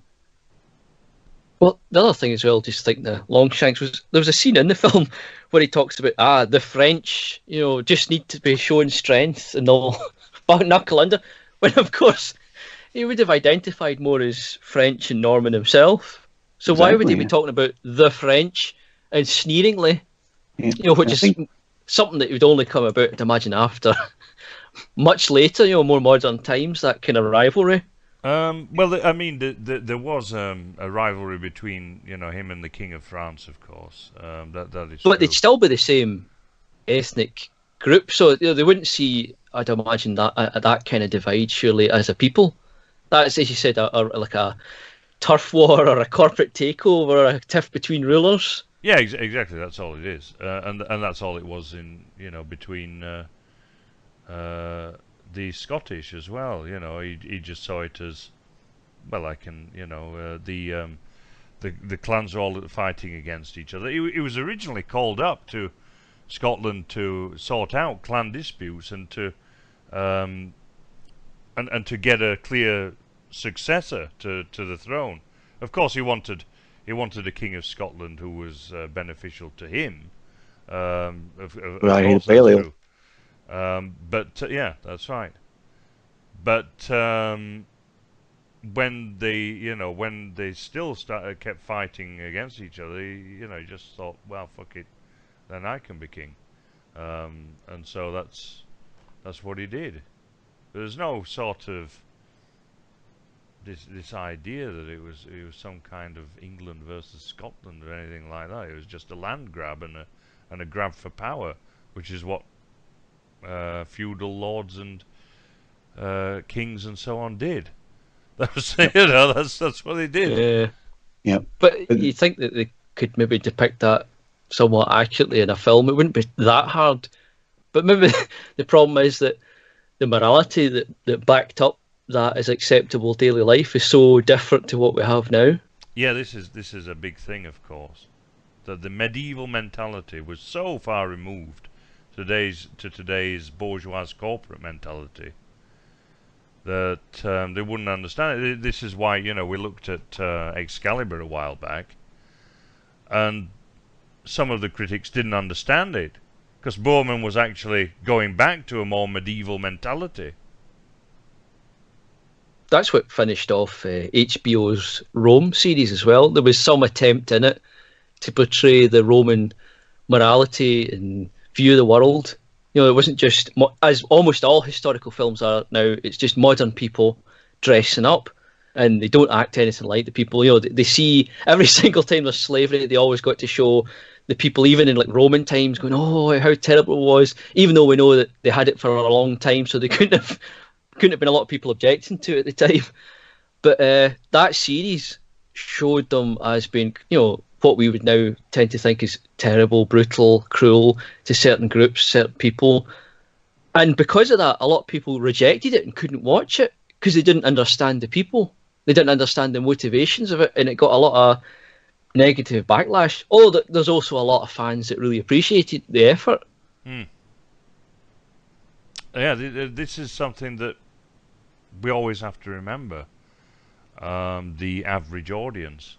Well, the other thing as well, just think the Longshanks there was a scene in the film where he talks about the French, just need to be showing strength and they'll knuckle under. when of course he would have identified more as French and Norman himself. So why would he be talking about the French and sneeringly? Yeah. Which is something that would only come about, I'd imagine, after much later, more modern times, that kind of rivalry. Well, I mean, there was a rivalry between him and the King of France, of course. That is. But true. they'd still be the same ethnic group, so they wouldn't see, I'd imagine, that kind of divide surely as a people. That's, as you said, like a turf war or a corporate takeover, a tiff between rulers. Yeah, exactly. That's all it is, and that's all it was in between the Scottish as well. He just saw it as well. I can the clans are all fighting against each other. He was originally called up to Scotland to sort out clan disputes and to and to get a clear successor to the throne. Of course, he wanted a king of Scotland who was beneficial to him. Of Right, course, that's Balliol. true. But yeah, that's right. But when they still kept fighting against each other, he just thought, well, fuck it, then I can be king. And so that's what he did. There's no sort of this idea that it was some kind of England versus Scotland or anything like that. It was just a land grab and a grab for power, which is what feudal lords and kings and so on did. That was that's what they did. Yeah. But you think that they could maybe depict that somewhat accurately in a film? It wouldn't be that hard. But maybe the problem is that the morality that backed up that as acceptable daily life is so different to what we have now. Yeah, this is a big thing, of course. That the medieval mentality was so far removed to today's bourgeois corporate mentality that they wouldn't understand it. This is why we looked at Excalibur a while back, and some of the critics didn't understand it because Boorman was actually going back to a more medieval mentality. That's what finished off HBO's Rome series as well. There was some attempt in it to portray the Roman morality and view of the world. It wasn't just, as almost all historical films are now, it's just modern people dressing up, and they don't act anything like the people. They see every single time there's slavery, they always got to show the people, even in like Roman times, going, oh, how terrible it was, even though we know that they had it for a long time, so they couldn't have been a lot of people objecting to it at the time. But that series showed them as being, what we would now tend to think is terrible, brutal, cruel to certain groups, certain people. And because of that, a lot of people rejected it and couldn't watch it because they didn't understand the people. They didn't understand the motivations of it, and it got a lot of negative backlash. Although there's also a lot of fans that really appreciated the effort. Yeah, this is something that we always have to remember. The average audience.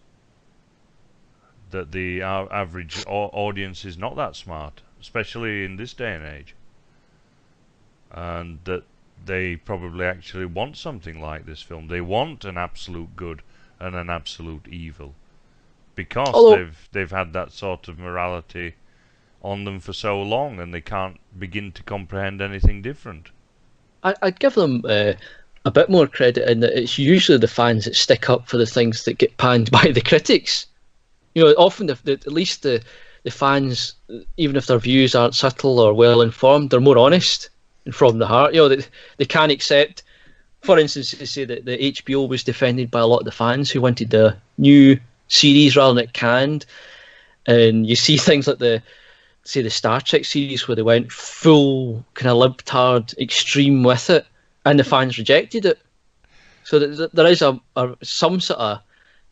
That the average audience is not that smart, especially in this day and age, and that they probably actually want something like this film. They want an absolute good and an absolute evil, because they've had that sort of morality on them for so long, and they can't begin to comprehend anything different. I'd give them a bit more credit in that it's usually the fans that stick up for the things that get panned by the critics. Often at least the fans, even if their views aren't subtle or well informed, they're more honest and from the heart. They can't accept, for instance, to say that the HBO was defended by a lot of the fans who wanted the new series rather than it canned. And you see things like the Star Trek series where they went full kind of libtard extreme with it, and the fans rejected it. So there is some sort of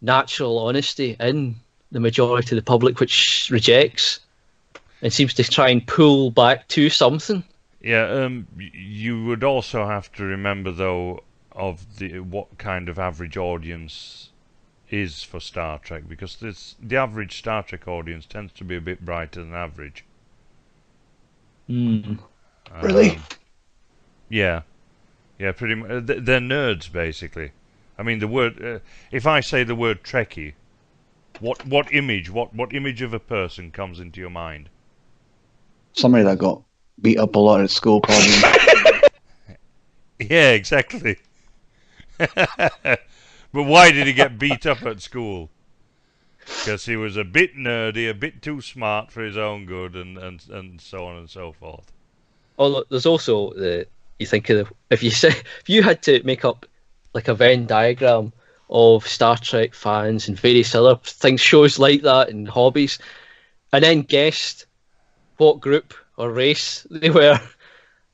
natural honesty in the majority of the public which rejects and seems to try and pull back to something. Yeah, you would also have to remember though of what kind of average audience is for Star Trek, because the average Star Trek audience tends to be a bit brighter than average. Really? Yeah. Yeah, pretty much. They're nerds, basically. I mean, the word. If I say the word Trekkie, what image of a person comes into your mind? Somebody that got beat up a lot at school, probably. Yeah, exactly. But why did he get beat up at school? Because he was a bit nerdy, a bit too smart for his own good, and so on and so forth. Oh, look, there's also the you think of if you had to make up like a Venn diagram of Star Trek fans and various other things, shows like that, and hobbies, and then guessed what group or race they were,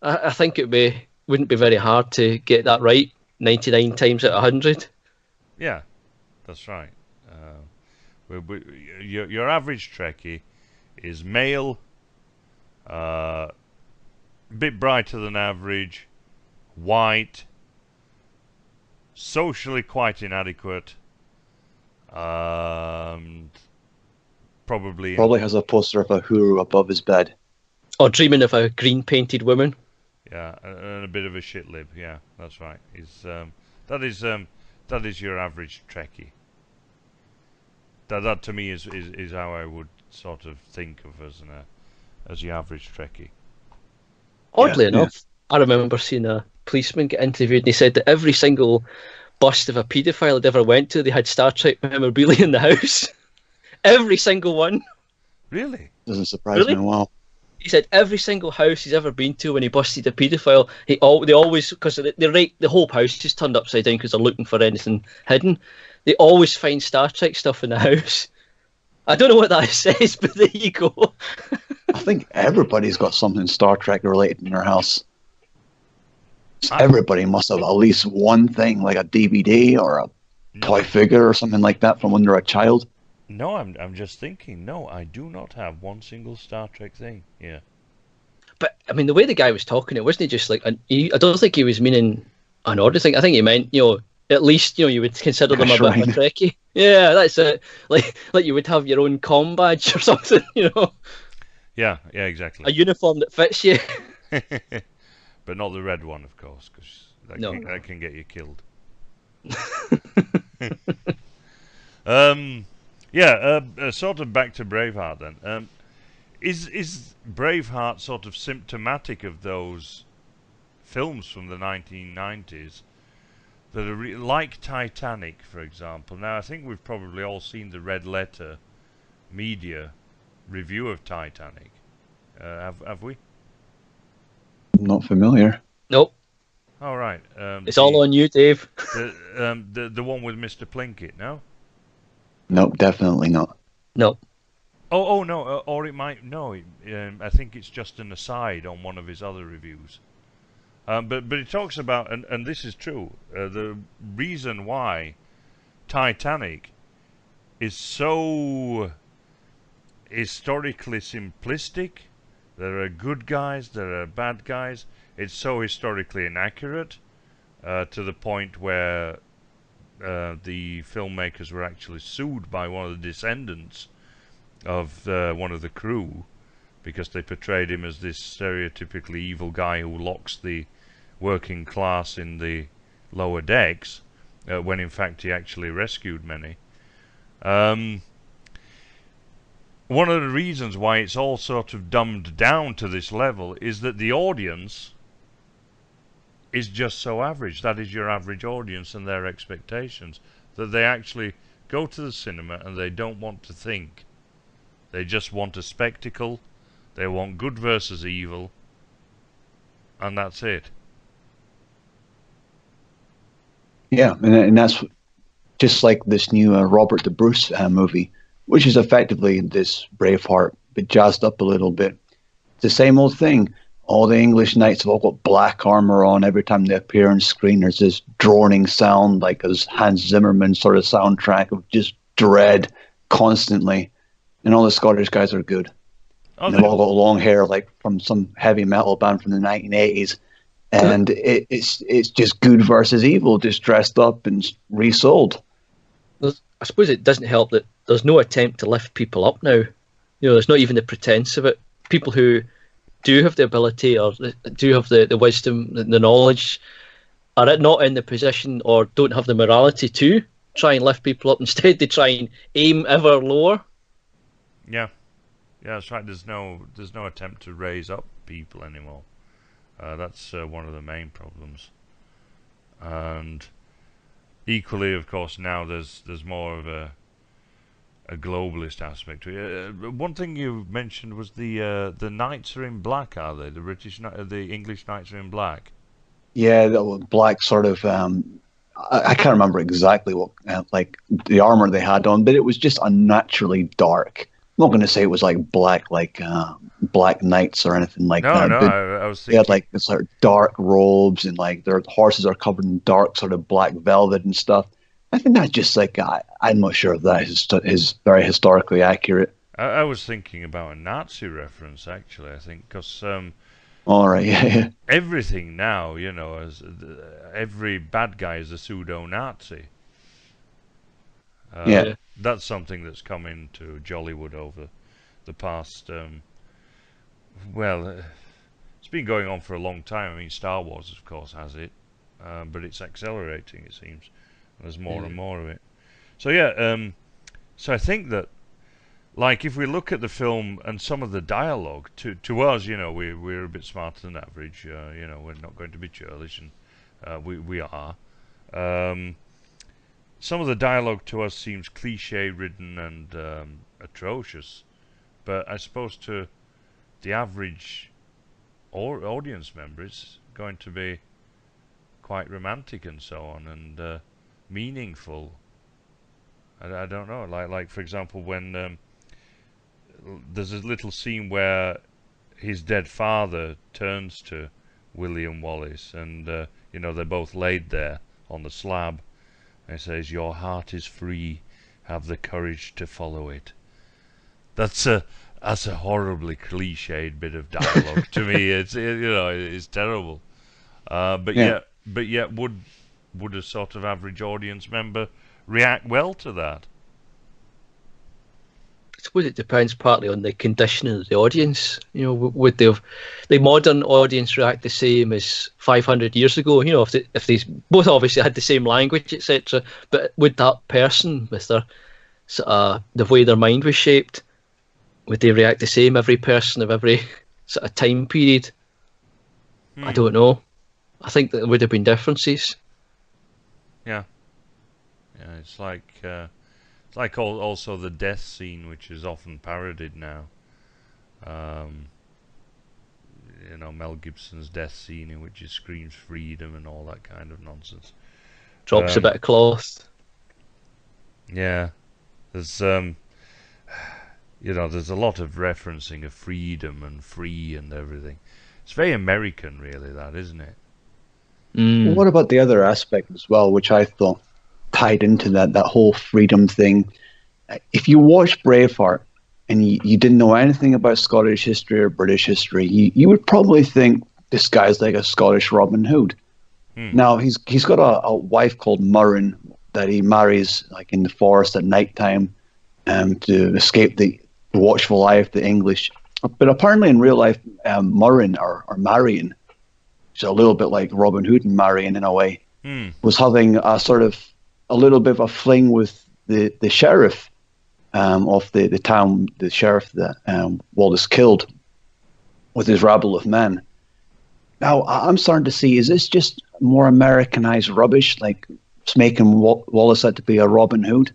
I think wouldn't be very hard to get that right 99 times out of 100. Yeah, that's right. Your average Trekkie is male, a bit brighter than average, white, socially quite inadequate, probably Has a poster of a Huru above his bed. Or dreaming of a green painted woman. yeah, and a bit of a shit lib. Yeah, that's right. That is your average Trekkie. That to me is how I would sort of think of as your average Trekkie. Oddly enough, I remember seeing a policeman get interviewed and he said that every single bust of a paedophile had ever went to, they had Star Trek memorabilia in the house. Every single one. Really? Doesn't surprise me. Wow. He said every single house he's ever been to when he busted a paedophile, they always, because the whole house is turned upside down because they're looking for anything hidden. They always find Star Trek stuff in the house. I don't know what that says, but there you go. I think everybody's got something Star Trek related in their house. Everybody must have at least one thing, like a DVD or a toy figure or something like that from when they're a child. No, I'm just thinking. No, I do not have one single Star Trek thing. Yeah. But I mean, the way the guy was talking, it wasn't just like I don't think he was meaning an order thing. I think he meant, at least you would consider them a bit of a Trekkie. Yeah, that's it. Like you would have your own comm badge or something. Yeah, exactly. A uniform that fits you. But not the red one, of course, because that can get you killed. Sort of back to Braveheart then. Is Braveheart sort of symptomatic of those films from the 1990s that are like Titanic, for example? Now, I think we've probably all seen the red letter media review of Titanic. Have we? Not familiar. Nope. All right. It's all on you, Dave. The one with Mr. Plinkett, no? Nope, definitely not. No. Oh no, or it might no. I think it's just an aside on one of his other reviews. But he talks about, and this is true, the reason why Titanic is so historically simplistic. There are good guys, there are bad guys. It's so historically inaccurate to the point where the filmmakers were actually sued by one of the descendants of one of the crew because they portrayed him as this stereotypically evil guy who locks the working class in the lower decks when in fact he actually rescued many. One of the reasons why it's all sort of dumbed down to this level is that the audience is just so average. That is your average audience and their expectations. That they actually go to the cinema and they don't want to think. They just want a spectacle. They want good versus evil. And that's it. Yeah, and that's just like this new Robert the Bruce movie, which is effectively this Braveheart, but jazzed up a little bit. It's the same old thing. All the English knights have all got black armor on. Every time they appear on screen, there's this droning sound, like a Hans Zimmerman sort of soundtrack of just dread constantly. And all the Scottish guys are good. And they've all got long hair, like from some heavy metal band from the 1980s. And it's just good versus evil, just dressed up and resold. I suppose it doesn't help that there's no attempt to lift people up now. There's not even the pretense of it. People who do have the ability or do have the wisdom, the knowledge, are not in the position or don't have the morality to try and lift people up. Instead, they try and aim ever lower. Yeah, that's right. There's no attempt to raise up people anymore. That's one of the main problems. And equally, of course, now there's more of a globalist aspect to it. One thing you mentioned was the knights are in black, are they? The English knights are in black. Yeah, the black sort of. I can't remember exactly what like the armor they had on, but it was just unnaturally dark. I'm not going to say it was like black, like black knights or anything like that. No, But I was they had thinking. like this sort of dark robes, and like their horses are covered in dark sort of black velvet and stuff. I think that's just like I'm not sure if that is very historically accurate. I was thinking about a Nazi reference actually. I think because All right, yeah. everything now, every bad guy is a pseudo-Nazi. Yeah. That's something that's come into Jollywood over the past. It's been going on for a long time. I mean, Star Wars, of course, has it, but it's accelerating. It seems there's more and more of it. So yeah, so I think that, like, if we look at the film and some of the dialogue, to us, we're a bit smarter than average. We're not going to be churlish, and we are. Some of the dialogue to us seems cliche-ridden and atrocious, but I suppose to the average audience member, it's going to be quite romantic and so on, and meaningful. I don't know, like for example, when there's a little scene where his dead father turns to William Wallace, and they're both laid there on the slab, and he says, "Your heart is free. Have the courage to follow it." That's a horribly cliched bit of dialogue. To me, it's terrible. But yet, would a sort of average audience member react well to that? I suppose it depends partly on the condition of the audience. Would the modern audience react the same as 500 years ago? If they both obviously had the same language, etc. But would that person, with their the way their mind was shaped, would they react the same? Every person of every sort of time period? I don't know. I think that there would have been differences. Yeah, it's like also the death scene, which is often parodied now. Mel Gibson's death scene, in which he screams freedom and all that kind of nonsense. Drops a bit of cloth. Yeah, there's there's a lot of referencing of freedom and free and everything. It's very American, really, that, isn't it? Well, what about the other aspect as well, which I thought tied into that whole freedom thing? If you watch Braveheart and you didn't know anything about Scottish history or British history, you would probably think this guy's like a Scottish Robin Hood. Now he's got a wife called Murren that he marries like in the forest at night time to escape the watchful eye of the English. But apparently in real life, Murren or Marion, which is a little bit like Robin Hood and Marion in a way, was having a little bit of a fling with the sheriff of the town, the sheriff that Wallace killed with his rabble of men. Now, I'm starting to see, is this just more Americanized rubbish, like it's making Wallace out to be a Robin Hood?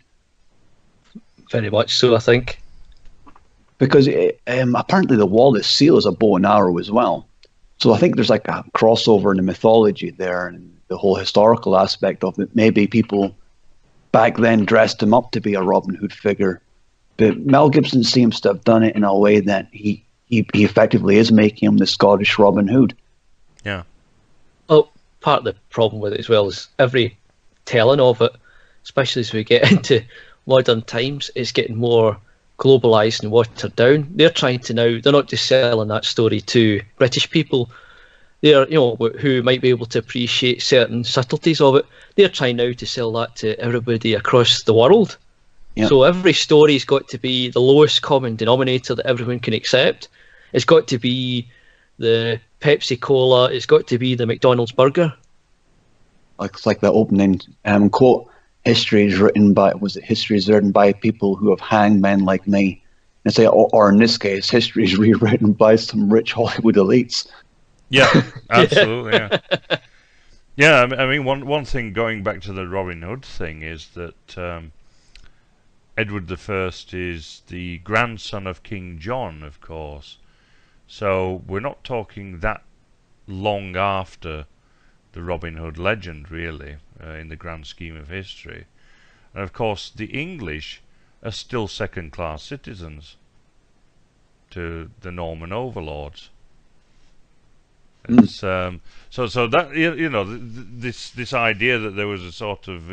Very much so, I think. Because apparently the Wallace seal is a bow and arrow as well. So I think there's like a crossover in the mythology there and the whole historical aspect of it. Maybe people back then dressed him up to be a Robin Hood figure. But Mel Gibson seems to have done it in a way that he effectively is making him the Scottish Robin Hood. Yeah. Well, part of the problem with it as well is every telling of it, especially as we get into modern times, is getting more globalised and watered down. They're trying to now, they're not just selling that story to British people. They're, who might be able to appreciate certain subtleties of it. They're trying now to sell that to everybody across the world. Yeah. So every story's got to be the lowest common denominator that everyone can accept. It's got to be the Pepsi Cola. It's got to be the McDonald's burger. it's like the opening quote. History is written by history is written by people who have hanged men like me. And say, or in this case, history is rewritten by some rich Hollywood elites. Yeah, absolutely. Yeah, yeah. I mean, one thing going back to the Robin Hood thing is that Edward I is the grandson of King John, of course. So we're not talking that long after the Robin Hood legend, really, in the grand scheme of history. And of course, the English are still second-class citizens to the Norman overlords. It's, so that you know, this idea that there was a sort of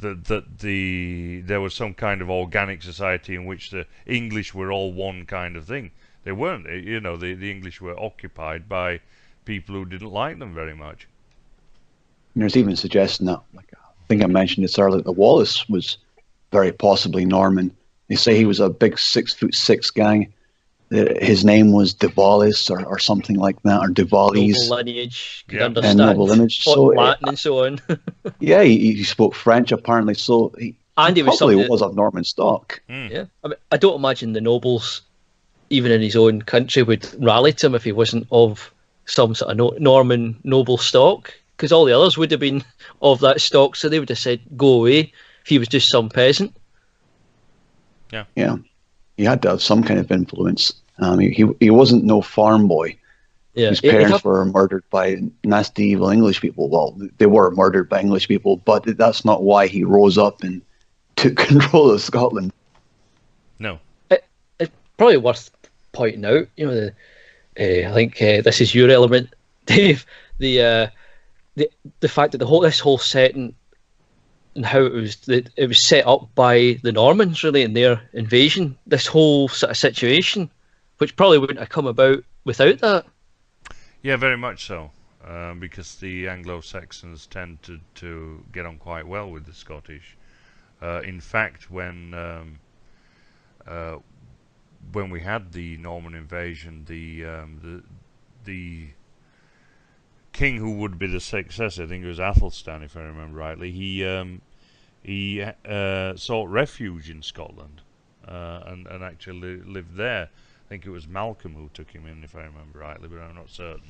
there was some kind of organic society in which the English were all one kind of thing. They weren't. You know, the English were occupied by people who didn't like them very much. And there's even suggestion that, like I think I mentioned this earlier, that Wallace was very possibly Norman. They say he was a big 6'6" guy. His name was De Vallis or something like that, or De Vallis. Noble lineage, could Yeah. understand. And noble lineage. Fought So, Latin and so on. Yeah, he spoke French apparently, so he And he was probably somebody was of Norman stock. Yeah, I mean, I don't imagine the nobles, even in his own country, would rally to him if he wasn't of some sort of Norman noble stock, because all the others would have been of that stock, so they would have said, go away, if he was just some peasant. Yeah, he had to have some kind of influence. He wasn't no farm boy. Yeah, His parents were murdered by nasty, evil English people. Well, they were murdered by English people, but that's not why he rose up and took control of Scotland. No. It's probably worth pointing out, you know, I think this is your element, Dave, the fact that this whole setting and how it was set up by the Normans, really, in their invasion, this whole sort of situation, which probably wouldn't have come about without that. Yeah, very much so, because the Anglo-Saxons tended to get on quite well with the Scottish. In fact, when we had the Norman invasion, the king who would be the successor, I think it was Athelstan, if I remember rightly, he sought refuge in Scotland and actually lived there. I think it was Malcolm who took him in, if I remember rightly, but I'm not certain.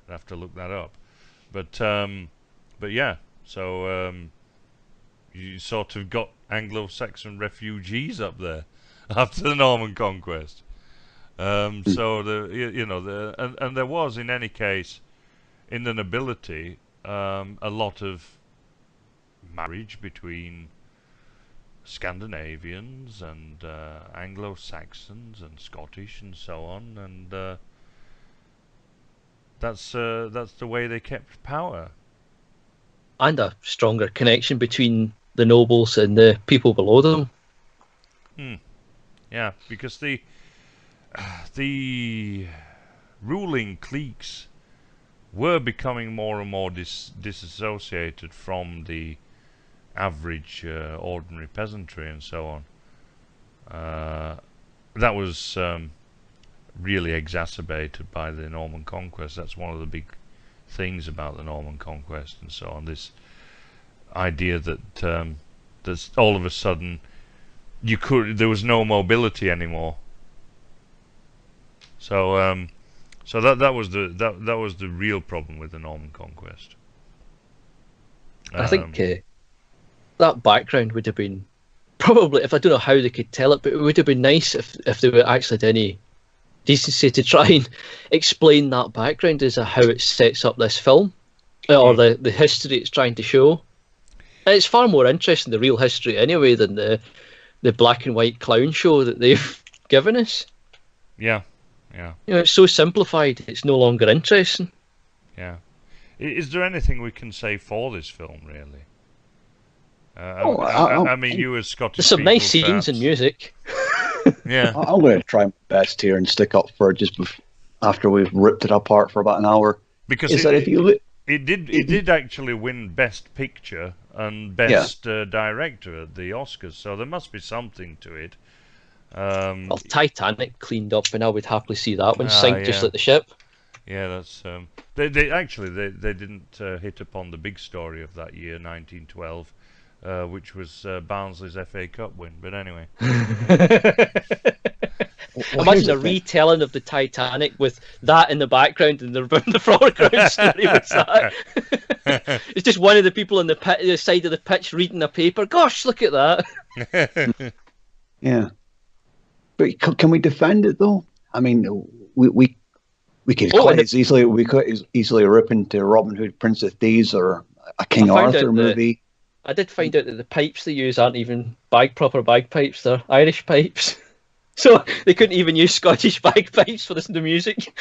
I'd have to look that up. But yeah, so you sort of got Anglo-Saxon refugees up there after the Norman conquest. So and there was, in any case, in the nobility, a lot of marriage between Scandinavians and Anglo-Saxons and Scottish and so on, and that's the way they kept power. And a stronger connection between the nobles and the people below them. Yeah, because the ruling cliques were becoming more and more disassociated from the average ordinary peasantry and so on. That was really exacerbated by the Norman conquest. That's one of the big things about the Norman conquest and so on. This idea that there's all of a sudden there was no mobility anymore. So that was the real problem with the Norman conquest. I think that background would have been probably, if I don't know how they could tell it, but it would have been nice if they were actually had any decency to try and explain that background as to how it sets up this film, or the history it's trying to show. And it's far more interesting, the real history anyway, than the black and white clown show that they've given us. Yeah. You know, it's so simplified, it's no longer interesting. Yeah. Is there anything we can say for this film, really? I mean, you as Scottish There's some people, nice scenes perhaps. and music. Yeah. I'm going to try my best here and stick up for it just after we've ripped it apart for about an hour. Because it did actually win Best Picture and Best Director at the Oscars, so there must be something to it. Well, Titanic cleaned up, and I would happily see that one sink just like the ship. Yeah, that's they actually they didn't hit upon the big story of that year, 1912, which was Barnsley's FA Cup win. But anyway, Well, here's Imagine the a thing. retelling of the Titanic with that in the background and the foreground story was that. It's just one of the people on the side of the pitch reading a paper. Gosh, look at that. Yeah, but can we defend it though? I mean, we could Oh, and quite as easily rip into Robin Hood, Prince of Thieves, or a I King found Arthur out movie. I did find out that the pipes they use aren't even proper bagpipes, they're Irish pipes. So they couldn't even use Scottish bagpipes for the music.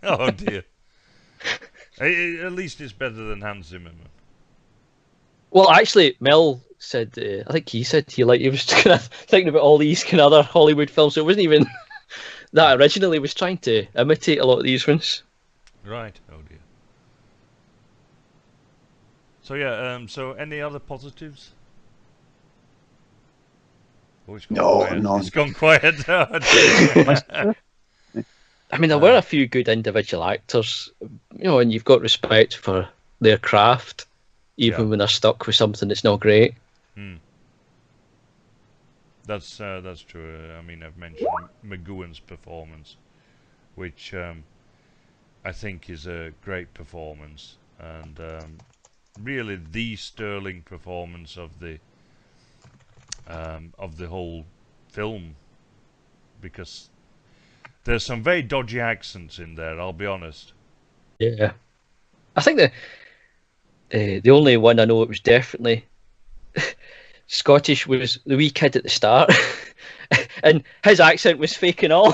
oh dear. At least it's better than Hans Zimmerman. Well, actually, Mel said, I think he said he was kind of thinking about all these kind of other Hollywood films. So it wasn't even that originally. He was trying to imitate a lot of these ones. Right. Oh dear. So yeah. So any other positives? Oh, it's gone No, quiet. no. It's gone quiet. Oh, dear. I mean, there were a few good individual actors, and you've got respect for their craft, even when they're stuck with something that's not great. That's true. I mean, I've mentioned McGowan's performance, which I think is a great performance, and really the sterling performance of the whole film, because there's some very dodgy accents in there, I'll be honest. Yeah, I think the only one I know it was definitely Scottish was the wee kid at the start, and his accent was fake and all,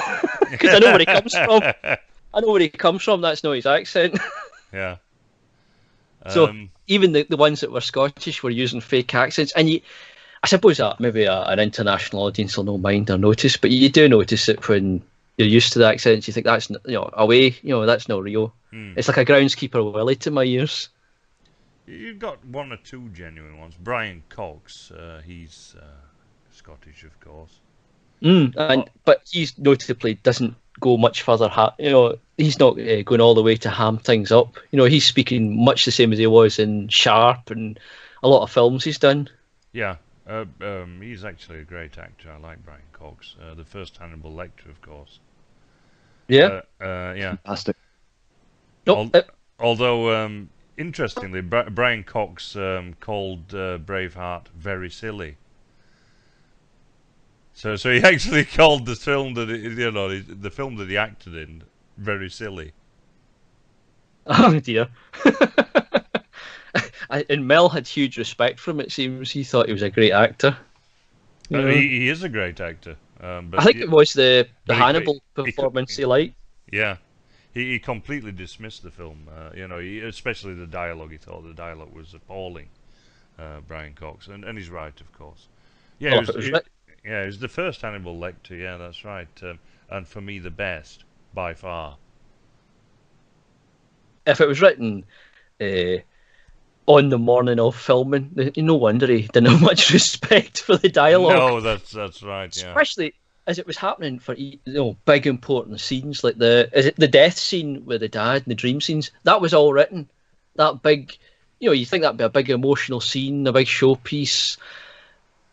because I know where he comes from. I know where he comes from. That's not his accent. Yeah. So even the ones that were Scottish were using fake accents, and I suppose that maybe an international audience will no mind or notice, but you do notice it when you're used to the accents. You think that's away, that's not real. It's like a groundskeeper Willie to my ears. You've got one or two genuine ones. Brian Cox, he's Scottish, of course. But he's notably doesn't go much further. He's not going all the way to ham things up. He's speaking much the same as he was in Sharp and a lot of films he's done. Yeah, he's actually a great actor. I like Brian Cox. The first Hannibal Lecter, of course. Yeah. Yeah. Fantastic. Although, interestingly, Brian Cox called Braveheart very silly. So he actually called the film the film that he acted in very silly. Oh dear. And Mel had huge respect for him. It seems he thought he was a great actor. He is a great actor. But I think it was the Hannibal performance he liked. Yeah, he completely dismissed the film. Especially the dialogue. He thought the dialogue was appalling. Brian Cox, and he's right, of course. Yeah, it was the first Hannibal Lecter. Yeah, that's right. And for me, the best by far. If it was written on the morning of filming, no wonder he didn't have much respect for the dialogue. No, that's right. Yeah. Especially as it was happening for big important scenes like the death scene with the dad and the dream scenes. That was all written. That big, you think that'd be a big emotional scene, a big showpiece,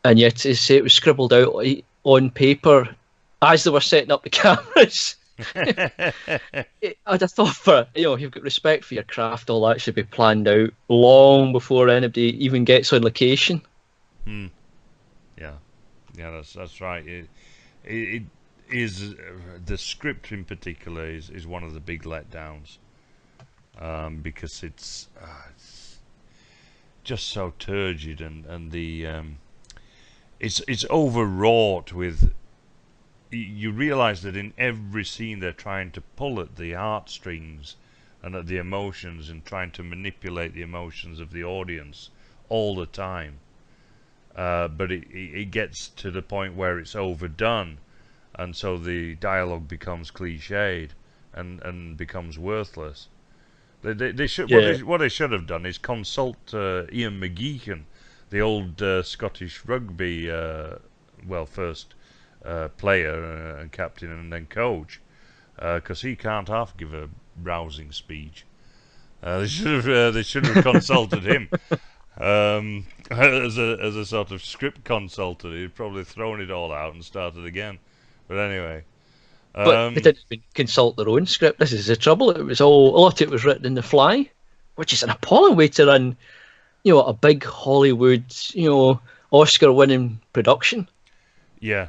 and yet to say it was scribbled out on paper as they were setting up the cameras. I'd have thought you've got respect for your craft, all that should be planned out long before anybody even gets on location. Yeah, that's right. It is the script in particular is one of the big letdowns, because it's just so turgid, and the it's overwrought with. You realise that in every scene they're trying to pull at the heartstrings and at the emotions, and trying to manipulate the emotions of the audience all the time. But it gets to the point where it's overdone, and so the dialogue becomes cliched and becomes worthless. They should what they should have done is consult Ian McGeechan, the old Scottish rugby first player and captain and then coach, because he can't half give a rousing speech. They should have consulted him as a sort of script consultant. He'd probably thrown it all out and started again. But anyway, But they didn't even consult their own script. This is the trouble. It was all a lot of it was written in the fly, which is an appalling way to run, a big Hollywood, Oscar-winning production. yeah,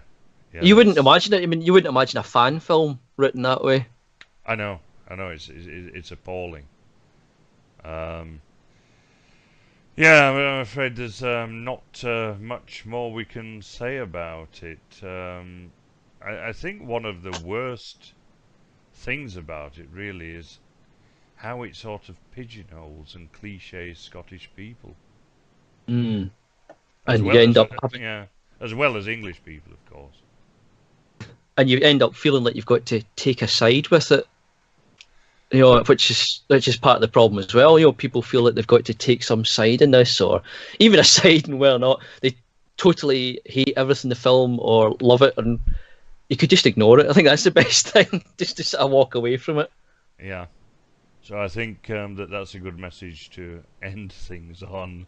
You wouldn't imagine it. I mean, you wouldn't imagine a fan film written that way. I know. It's appalling. Yeah, I'm afraid there's not much more we can say about it. I think one of the worst things about it really is how it sort of pigeonholes and cliches Scottish people. Mm. As And well you end as, up having, as well as English people, of course. and you end up feeling like you've got to take a side with it. Which is part of the problem as well. People feel like they've got to take some side in this, or even a side in whether or not they totally hate everything in the film or love it, and you could just ignore it. I think that's the best thing, just to sort of walk away from it. Yeah. So I think that's a good message to end things on.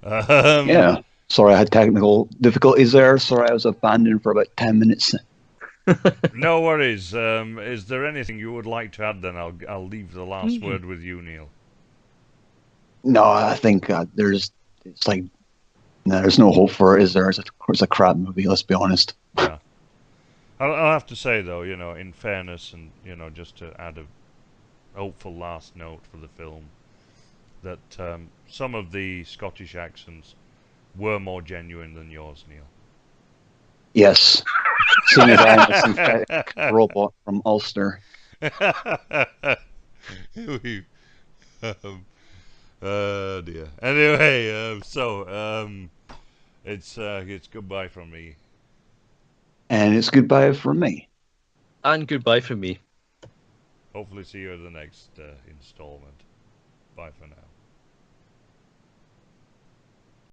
Yeah. Sorry, I had technical difficulties there. Sorry, I was abandoned for about 10 minutes. No worries. Is there anything you would like to add then? I'll leave the last word with you, Neil. No, I think there's no hope for it, is there? It's a crap movie, let's be honest. Yeah. I'll have to say, though, in fairness and, just to add a hopeful last note for the film, that some of the Scottish accents were more genuine than yours, Neil. Yes. Seeing as I'm a synthetic robot from Ulster. Dear. Anyway, it's goodbye from me. And it's goodbye from me. And goodbye from me. Hopefully see you at the next installment. Bye for now.